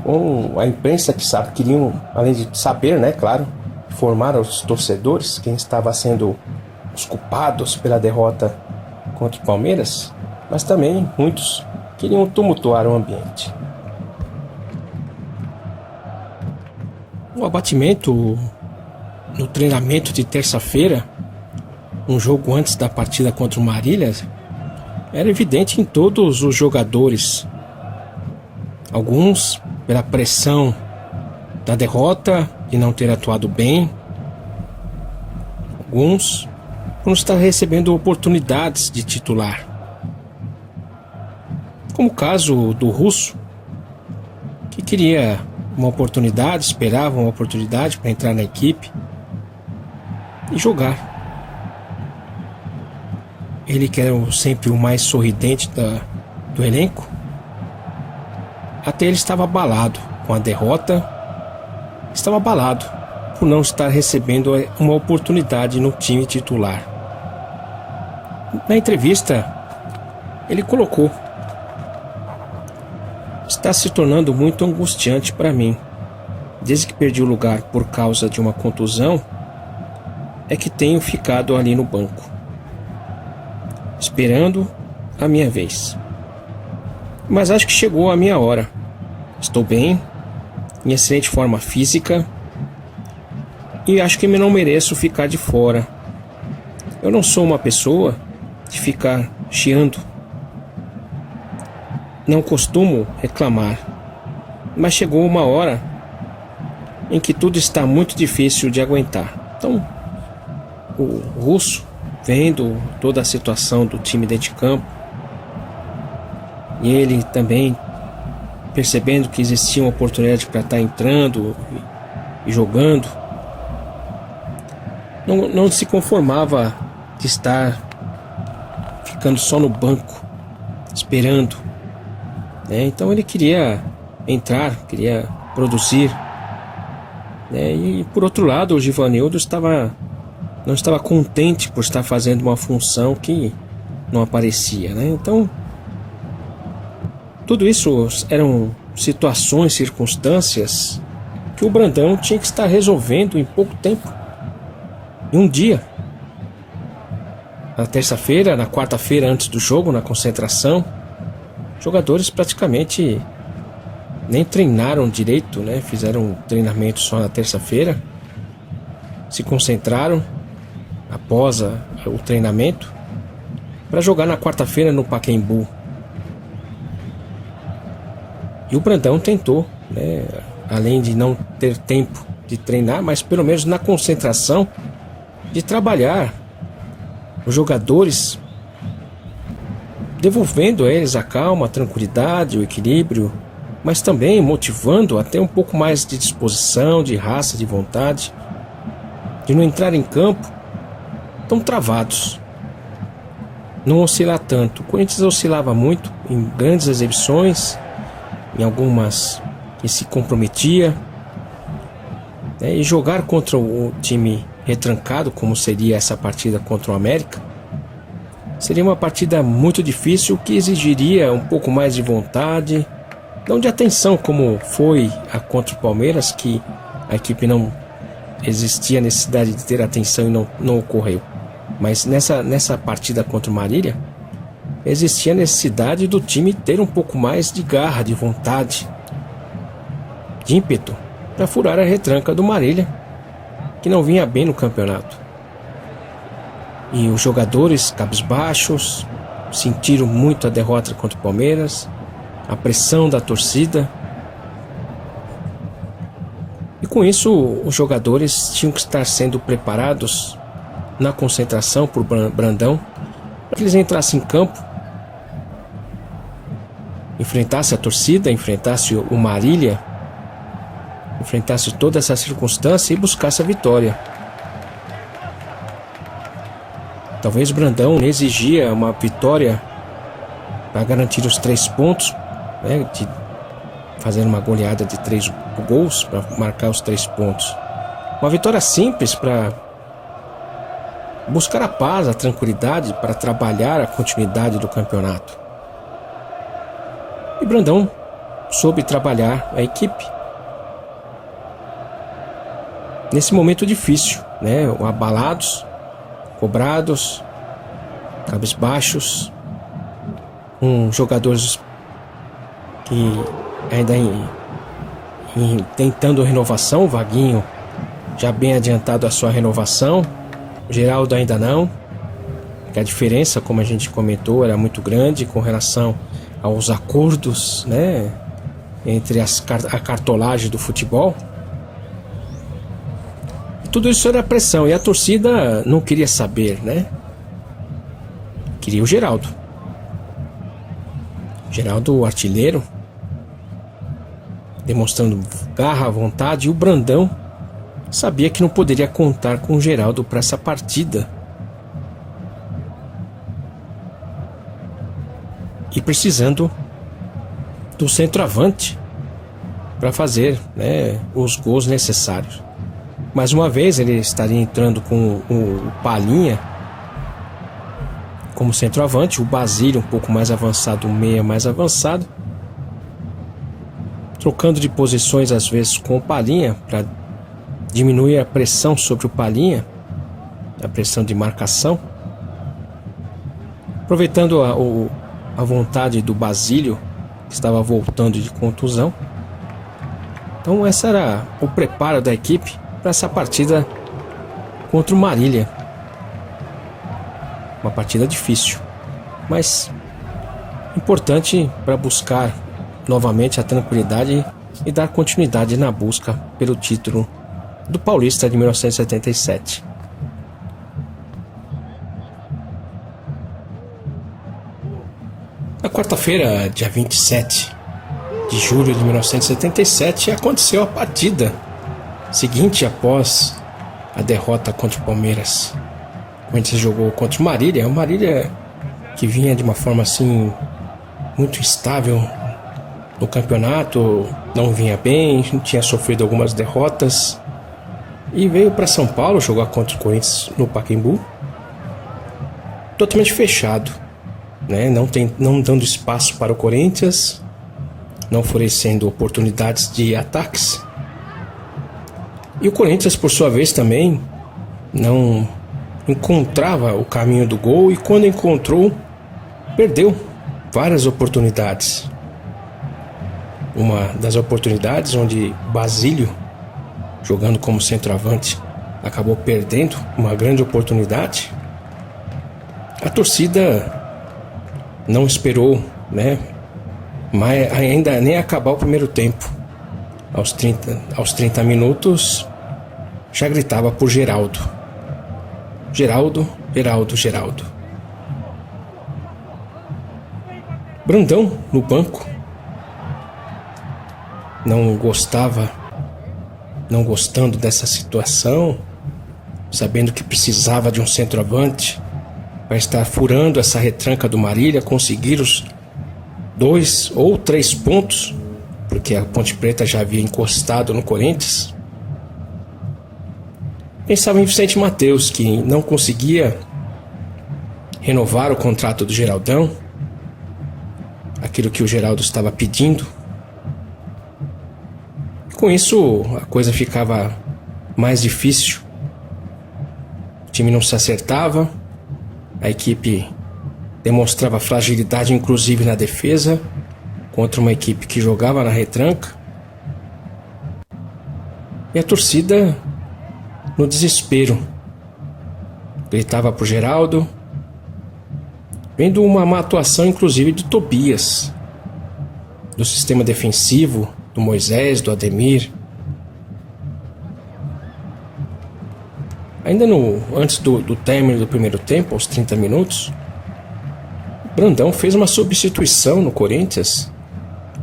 com a imprensa que sabe, queriam, além de saber, né, claro, informar aos torcedores quem estava sendo os culpados pela derrota contra o Palmeiras, mas também muitos queriam tumultuar o ambiente. O abatimento no treinamento de terça-feira, um jogo antes da partida contra o Marília, era evidente em todos os jogadores. Alguns pela pressão da derrota, de não ter atuado bem. Alguns por não estar recebendo oportunidades de titular. Como o caso do Russo, que queria uma oportunidade, esperava uma oportunidade para entrar na equipe e jogar. Ele que era sempre o mais sorridente do elenco, até ele estava abalado com a derrota, estava abalado por não estar recebendo uma oportunidade no time titular. Na entrevista, ele colocou: está se tornando muito angustiante para mim. Desde que perdi o lugar por causa de uma contusão, é que tenho ficado ali no banco, esperando a minha vez. Mas acho que chegou a minha hora. Estou bem, em excelente forma física, e acho que não mereço ficar de fora. Eu não sou uma pessoa de ficar chiando. Não costumo reclamar, mas chegou uma hora em que tudo está muito difícil de aguentar. Então, o Russo, vendo toda a situação do time dentro de campo, e ele também percebendo que existia uma oportunidade para estar entrando e jogando, não se conformava de estar ficando só no banco, esperando, né? Então ele queria entrar, queria produzir, né? E por outro lado, o Givanildo não estava contente por estar fazendo uma função que não aparecia, né? Então, tudo isso eram situações, circunstâncias que o Brandão tinha que estar resolvendo em pouco tempo, em um dia. Na terça-feira, na quarta-feira antes do jogo, na concentração, jogadores praticamente nem treinaram direito, né? Fizeram um treinamento só na terça-feira, se concentraram após o treinamento para jogar na quarta-feira no Pacaembu. E o Brandão tentou, né, além de não ter tempo de treinar, mas pelo menos na concentração, de trabalhar os jogadores, devolvendo a eles a calma, a tranquilidade, o equilíbrio, mas também motivando a ter um pouco mais de disposição, de raça, de vontade, de não entrar em campo tão travados, não oscilar tanto. O Corinthians oscilava muito em grandes exibições, em algumas que se comprometia, né? E jogar contra o time retrancado, como seria essa partida contra o América, seria uma partida muito difícil, que exigiria um pouco mais de vontade, não de atenção como foi a contra o Palmeiras, que a equipe não existia necessidade de ter atenção e não ocorreu. Mas nessa partida contra o Marília, existia a necessidade do time ter um pouco mais de garra, de vontade, de ímpeto, para furar a retranca do Marília, que não vinha bem no campeonato. E os jogadores cabisbaixos sentiram muito a derrota contra o Palmeiras, a pressão da torcida, e com isso os jogadores tinham que estar sendo preparados na concentração por Brandão para que eles entrassem em campo, enfrentassem a torcida, enfrentassem o Marília, enfrentassem toda essa circunstância e buscassem a vitória. Talvez Brandão exigia uma vitória para garantir os 3 pontos, né, de fazer uma goleada de 3 gols para marcar os 3 pontos. Uma vitória simples para buscar a paz, a tranquilidade, para trabalhar a continuidade do campeonato. E Brandão soube trabalhar a equipe nesse momento difícil, né? Abalados, cobrados, cabisbaixos, com jogadores que ainda tentando renovação. O Vaguinho já bem adiantado a sua renovação, o Geraldo ainda não, porque a diferença, como a gente comentou, era muito grande com relação aos acordos, né, entre a cartolagem do futebol. E tudo isso era pressão, e a torcida não queria saber, né? Queria o Geraldo. Geraldo, o artilheiro, demonstrando garra, vontade, e o Brandão sabia que não poderia contar com o Geraldo para essa partida. E precisando do centroavante para fazer, né, os gols necessários. Mais uma vez ele estaria entrando com o Palhinha como centroavante, o Basílio um pouco mais avançado, o meia mais avançado, trocando de posições às vezes com o Palhinha para diminuir a pressão sobre o Palhinha, a pressão de marcação, aproveitando a vontade do Basílio, que estava voltando de contusão. Então esse era o preparo da equipe para essa partida contra o Marília. Uma partida difícil, mas importante para buscar novamente a tranquilidade e dar continuidade na busca pelo título do Paulista de 1977. Na quarta-feira, dia 27 de julho de 1977, aconteceu a partida seguinte após a derrota contra o Palmeiras. O Corinthians jogou contra o Marília. O Marília, que vinha de uma forma assim muito instável no campeonato, não vinha bem, tinha sofrido algumas derrotas e veio para São Paulo jogar contra o Corinthians no Pacaembu, totalmente fechado, né? Não dando espaço para o Corinthians, não oferecendo oportunidades de ataques. E o Corinthians, por sua vez, também não encontrava o caminho do gol, e quando encontrou, perdeu várias oportunidades. Uma das oportunidades onde Basílio, jogando como centroavante, acabou perdendo uma grande oportunidade. A torcida não esperou, né, mas ainda nem acabar o primeiro tempo. Aos 30 minutos já gritava por Geraldo. Geraldo, Geraldo, Geraldo. Brandão no banco não gostando dessa situação, sabendo que precisava de um centroavante para estar furando essa retranca do Marília, conseguir os 2 ou 3 pontos, porque a Ponte Preta já havia encostado no Corinthians. Pensava em Vicente Matheus, que não conseguia renovar o contrato do Geraldão, aquilo que o Geraldo estava pedindo. E com isso a coisa ficava mais difícil. O time não se acertava, a equipe demonstrava fragilidade, inclusive na defesa, contra uma equipe que jogava na retranca. E a torcida, no desespero, gritava pro Geraldo, vendo uma má atuação inclusive do Tobias, do sistema defensivo, do Moisés, do Ademir. Ainda antes do término do primeiro tempo, aos 30 minutos, Brandão fez uma substituição no Corinthians,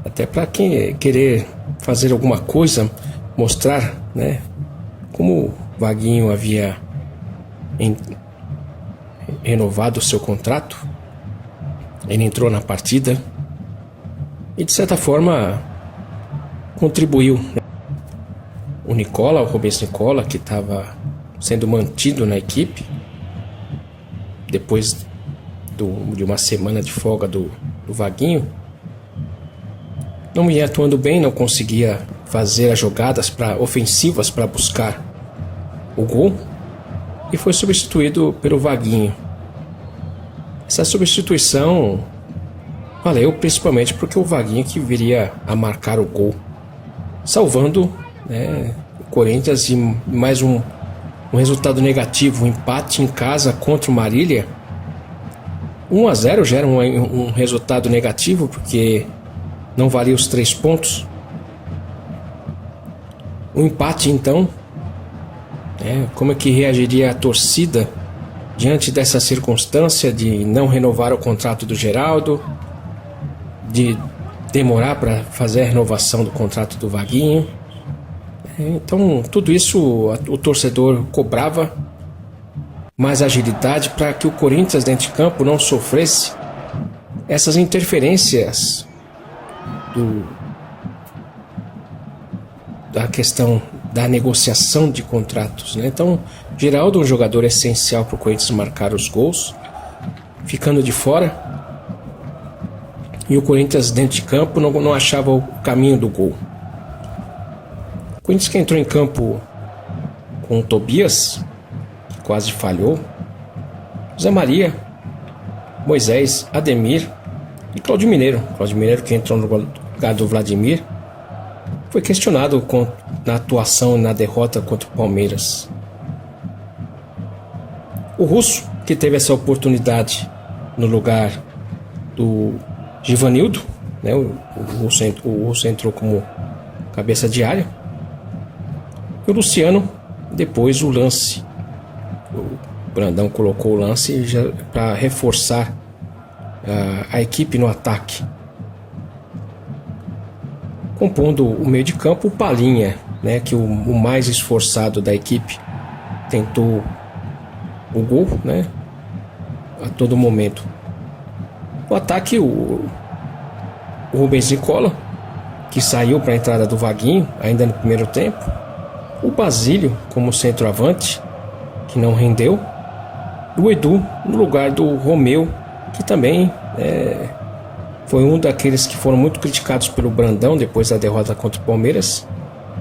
até para quem querer fazer alguma coisa, mostrar, né, como o Vaguinho havia renovado o seu contrato. Ele entrou na partida e, de certa forma, contribuiu, né? O Rubens Nicola, que estava sendo mantido na equipe depois de uma semana de folga do Vaguinho, não ia atuando bem, não conseguia fazer as jogadas ofensivas para buscar o gol, e foi substituído pelo Vaguinho. Essa substituição valeu principalmente porque o Vaguinho que viria a marcar o gol, salvando, né, o Corinthians de mais um resultado negativo, um empate em casa contra o Marília. 1-0 já era um resultado negativo, porque não valia os 3 pontos. O empate, então, como é que reagiria a torcida diante dessa circunstância de não renovar o contrato do Geraldo, de demorar para fazer a renovação do contrato do Vaguinho? Então, tudo isso o torcedor cobrava mais agilidade para que o Corinthians dentro de campo não sofresse essas interferências da questão da negociação de contratos, né? Então, Geraldo, um jogador essencial para o Corinthians marcar os gols, ficando de fora, e o Corinthians dentro de campo não achava o caminho do gol. O Corinthians que entrou em campo com o Tobias, que quase falhou, Zé Maria, Moisés, Ademir e Claudio Mineiro. Claudio Mineiro, que entrou no lugar do Vladimir, foi questionado na atuação e na derrota contra o Palmeiras. O Russo, que teve essa oportunidade no lugar do Givanildo, né? O Russo entrou como cabeça de área. E o Luciano, depois o lance. O Brandão colocou o lance para reforçar a equipe no ataque. Compondo o meio de campo, o Palinha, né, que o mais esforçado da equipe, tentou o gol, né, a todo momento. No ataque, o Rubens Nicola, que saiu para a entrada do Vaguinho ainda no primeiro tempo. O Basílio como centroavante, que não rendeu. O Edu no lugar do Romeu, que também foi um daqueles que foram muito criticados pelo Brandão depois da derrota contra o Palmeiras,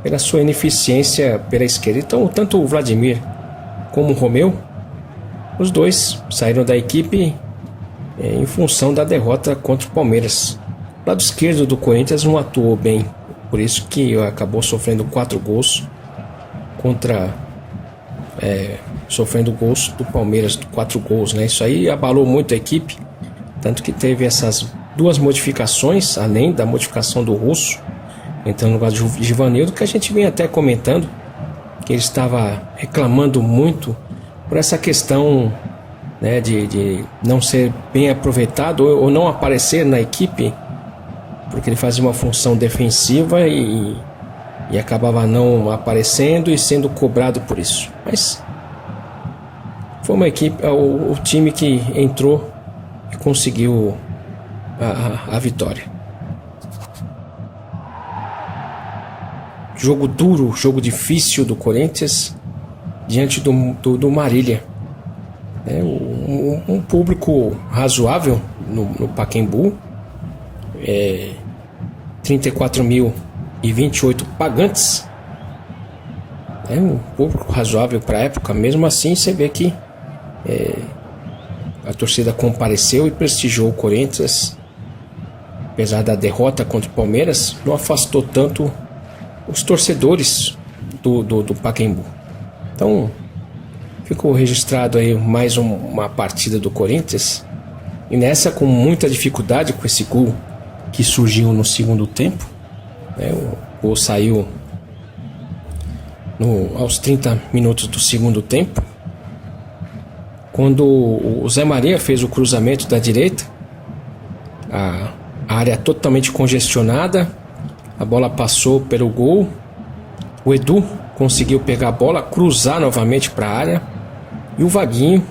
pela sua ineficiência pela esquerda. Então, tanto o Vladimir como o Romeu, os dois saíram da equipe em função da derrota contra o Palmeiras. O lado esquerdo do Corinthians não atuou bem, por isso que acabou sofrendo 4 gols sofrendo gols do Palmeiras, 4 gols, né? Isso aí abalou muito a equipe, tanto que teve essas 2 modificações, além da modificação do Russo, entrando no lugar do Givanildo, que a gente vem até comentando, que ele estava reclamando muito por essa questão, né, de não ser bem aproveitado ou não aparecer na equipe, porque ele fazia uma função defensiva e acabava não aparecendo e sendo cobrado por isso. Mas foi uma equipe, o time que entrou e conseguiu a vitória. Jogo duro, jogo difícil do Corinthians diante do Marília. Um público razoável no Pacaembu, 34.028 pagantes, um público razoável para a época. Mesmo assim, você vê que a torcida compareceu e prestigiou o Corinthians. Apesar da derrota contra o Palmeiras, não afastou tanto os torcedores do Pacaembu. Então, ficou registrado aí mais uma partida do Corinthians, e nessa com muita dificuldade, com esse gol que surgiu no segundo tempo. O gol saiu aos 30 minutos do segundo tempo, quando o Zé Maria fez o cruzamento da direita a área totalmente congestionada. A bola passou pelo gol. O Edu conseguiu pegar a bola, cruzar novamente para a área. E o Vaguinho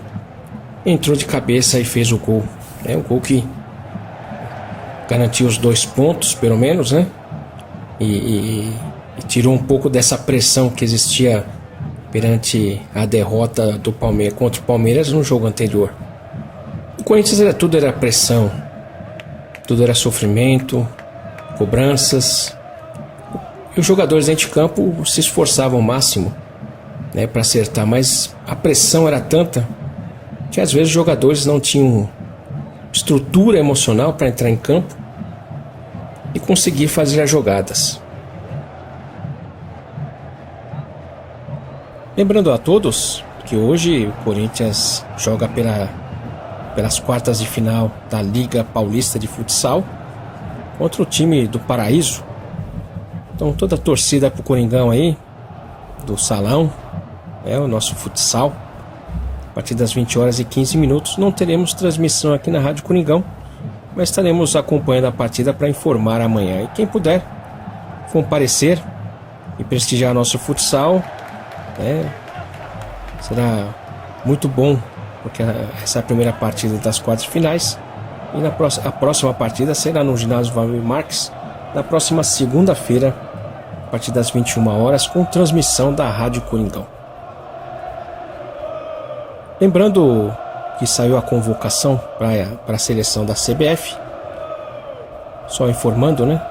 entrou de cabeça e fez o gol. É um gol que garantiu os 2 pontos, pelo menos, né? E tirou um pouco dessa pressão que existia perante a derrota do Palmeiras contra o Palmeiras no jogo anterior. O Corinthians tudo era pressão, tudo era sofrimento, cobranças. E os jogadores dentro de campo se esforçavam ao máximo, né, para acertar, mas a pressão era tanta que às vezes os jogadores não tinham estrutura emocional para entrar em campo e conseguir fazer as jogadas. Lembrando a todos que hoje o Corinthians joga pelas quartas de final da Liga Paulista de Futsal contra o time do Paraíso. Então toda a torcida pro Coringão aí, do salão, o nosso futsal, a partir das 20h15. Não teremos transmissão aqui na Rádio Coringão, mas estaremos acompanhando a partida para informar amanhã. E quem puder comparecer e prestigiar nosso futsal, será muito bom, porque essa é a primeira partida das quartas de finais. E a próxima partida será no ginásio Valmir Marques, na próxima segunda-feira, a partir das 21h, com transmissão da Rádio Coringão. Lembrando que saiu a convocação para a seleção da CBF, só informando, né?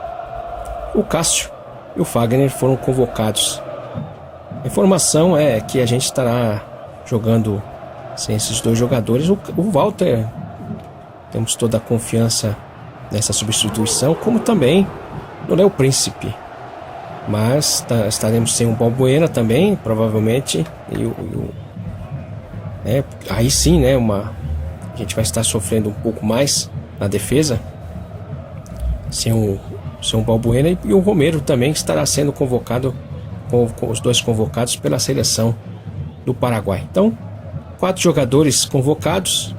O Cássio e o Fagner foram convocados. A informação é que a gente estará jogando sem esses 2 jogadores. O Walter, temos toda a confiança nessa substituição, como também no Léo Príncipe. Mas estaremos sem o Balbuena também, provavelmente. Aí sim, né? A gente vai estar sofrendo um pouco mais na defesa sem o Balbuena, e o Romero também estará sendo convocado, com os 2 convocados pela seleção do Paraguai. Então, 4 jogadores convocados,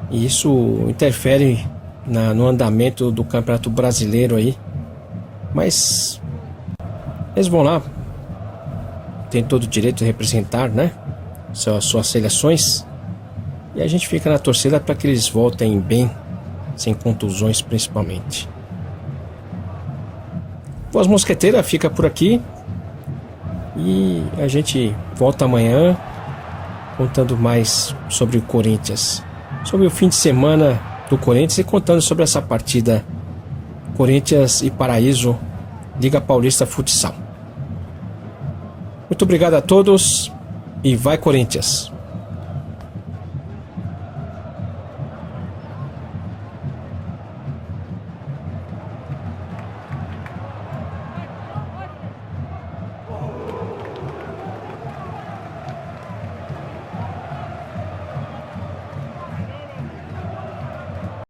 e isso interfere no andamento do Campeonato Brasileiro aí, mas eles vão lá, tem todo o direito de representar, né, suas seleções, e a gente fica na torcida para que eles voltem bem, sem contusões principalmente. Voz Mosqueteira fica por aqui e a gente volta amanhã contando mais sobre o Corinthians, sobre o fim de semana do Corinthians, e contando sobre essa partida Corinthians e Paraíso, Liga Paulista Futsal. Muito obrigado a todos e vai Corinthians!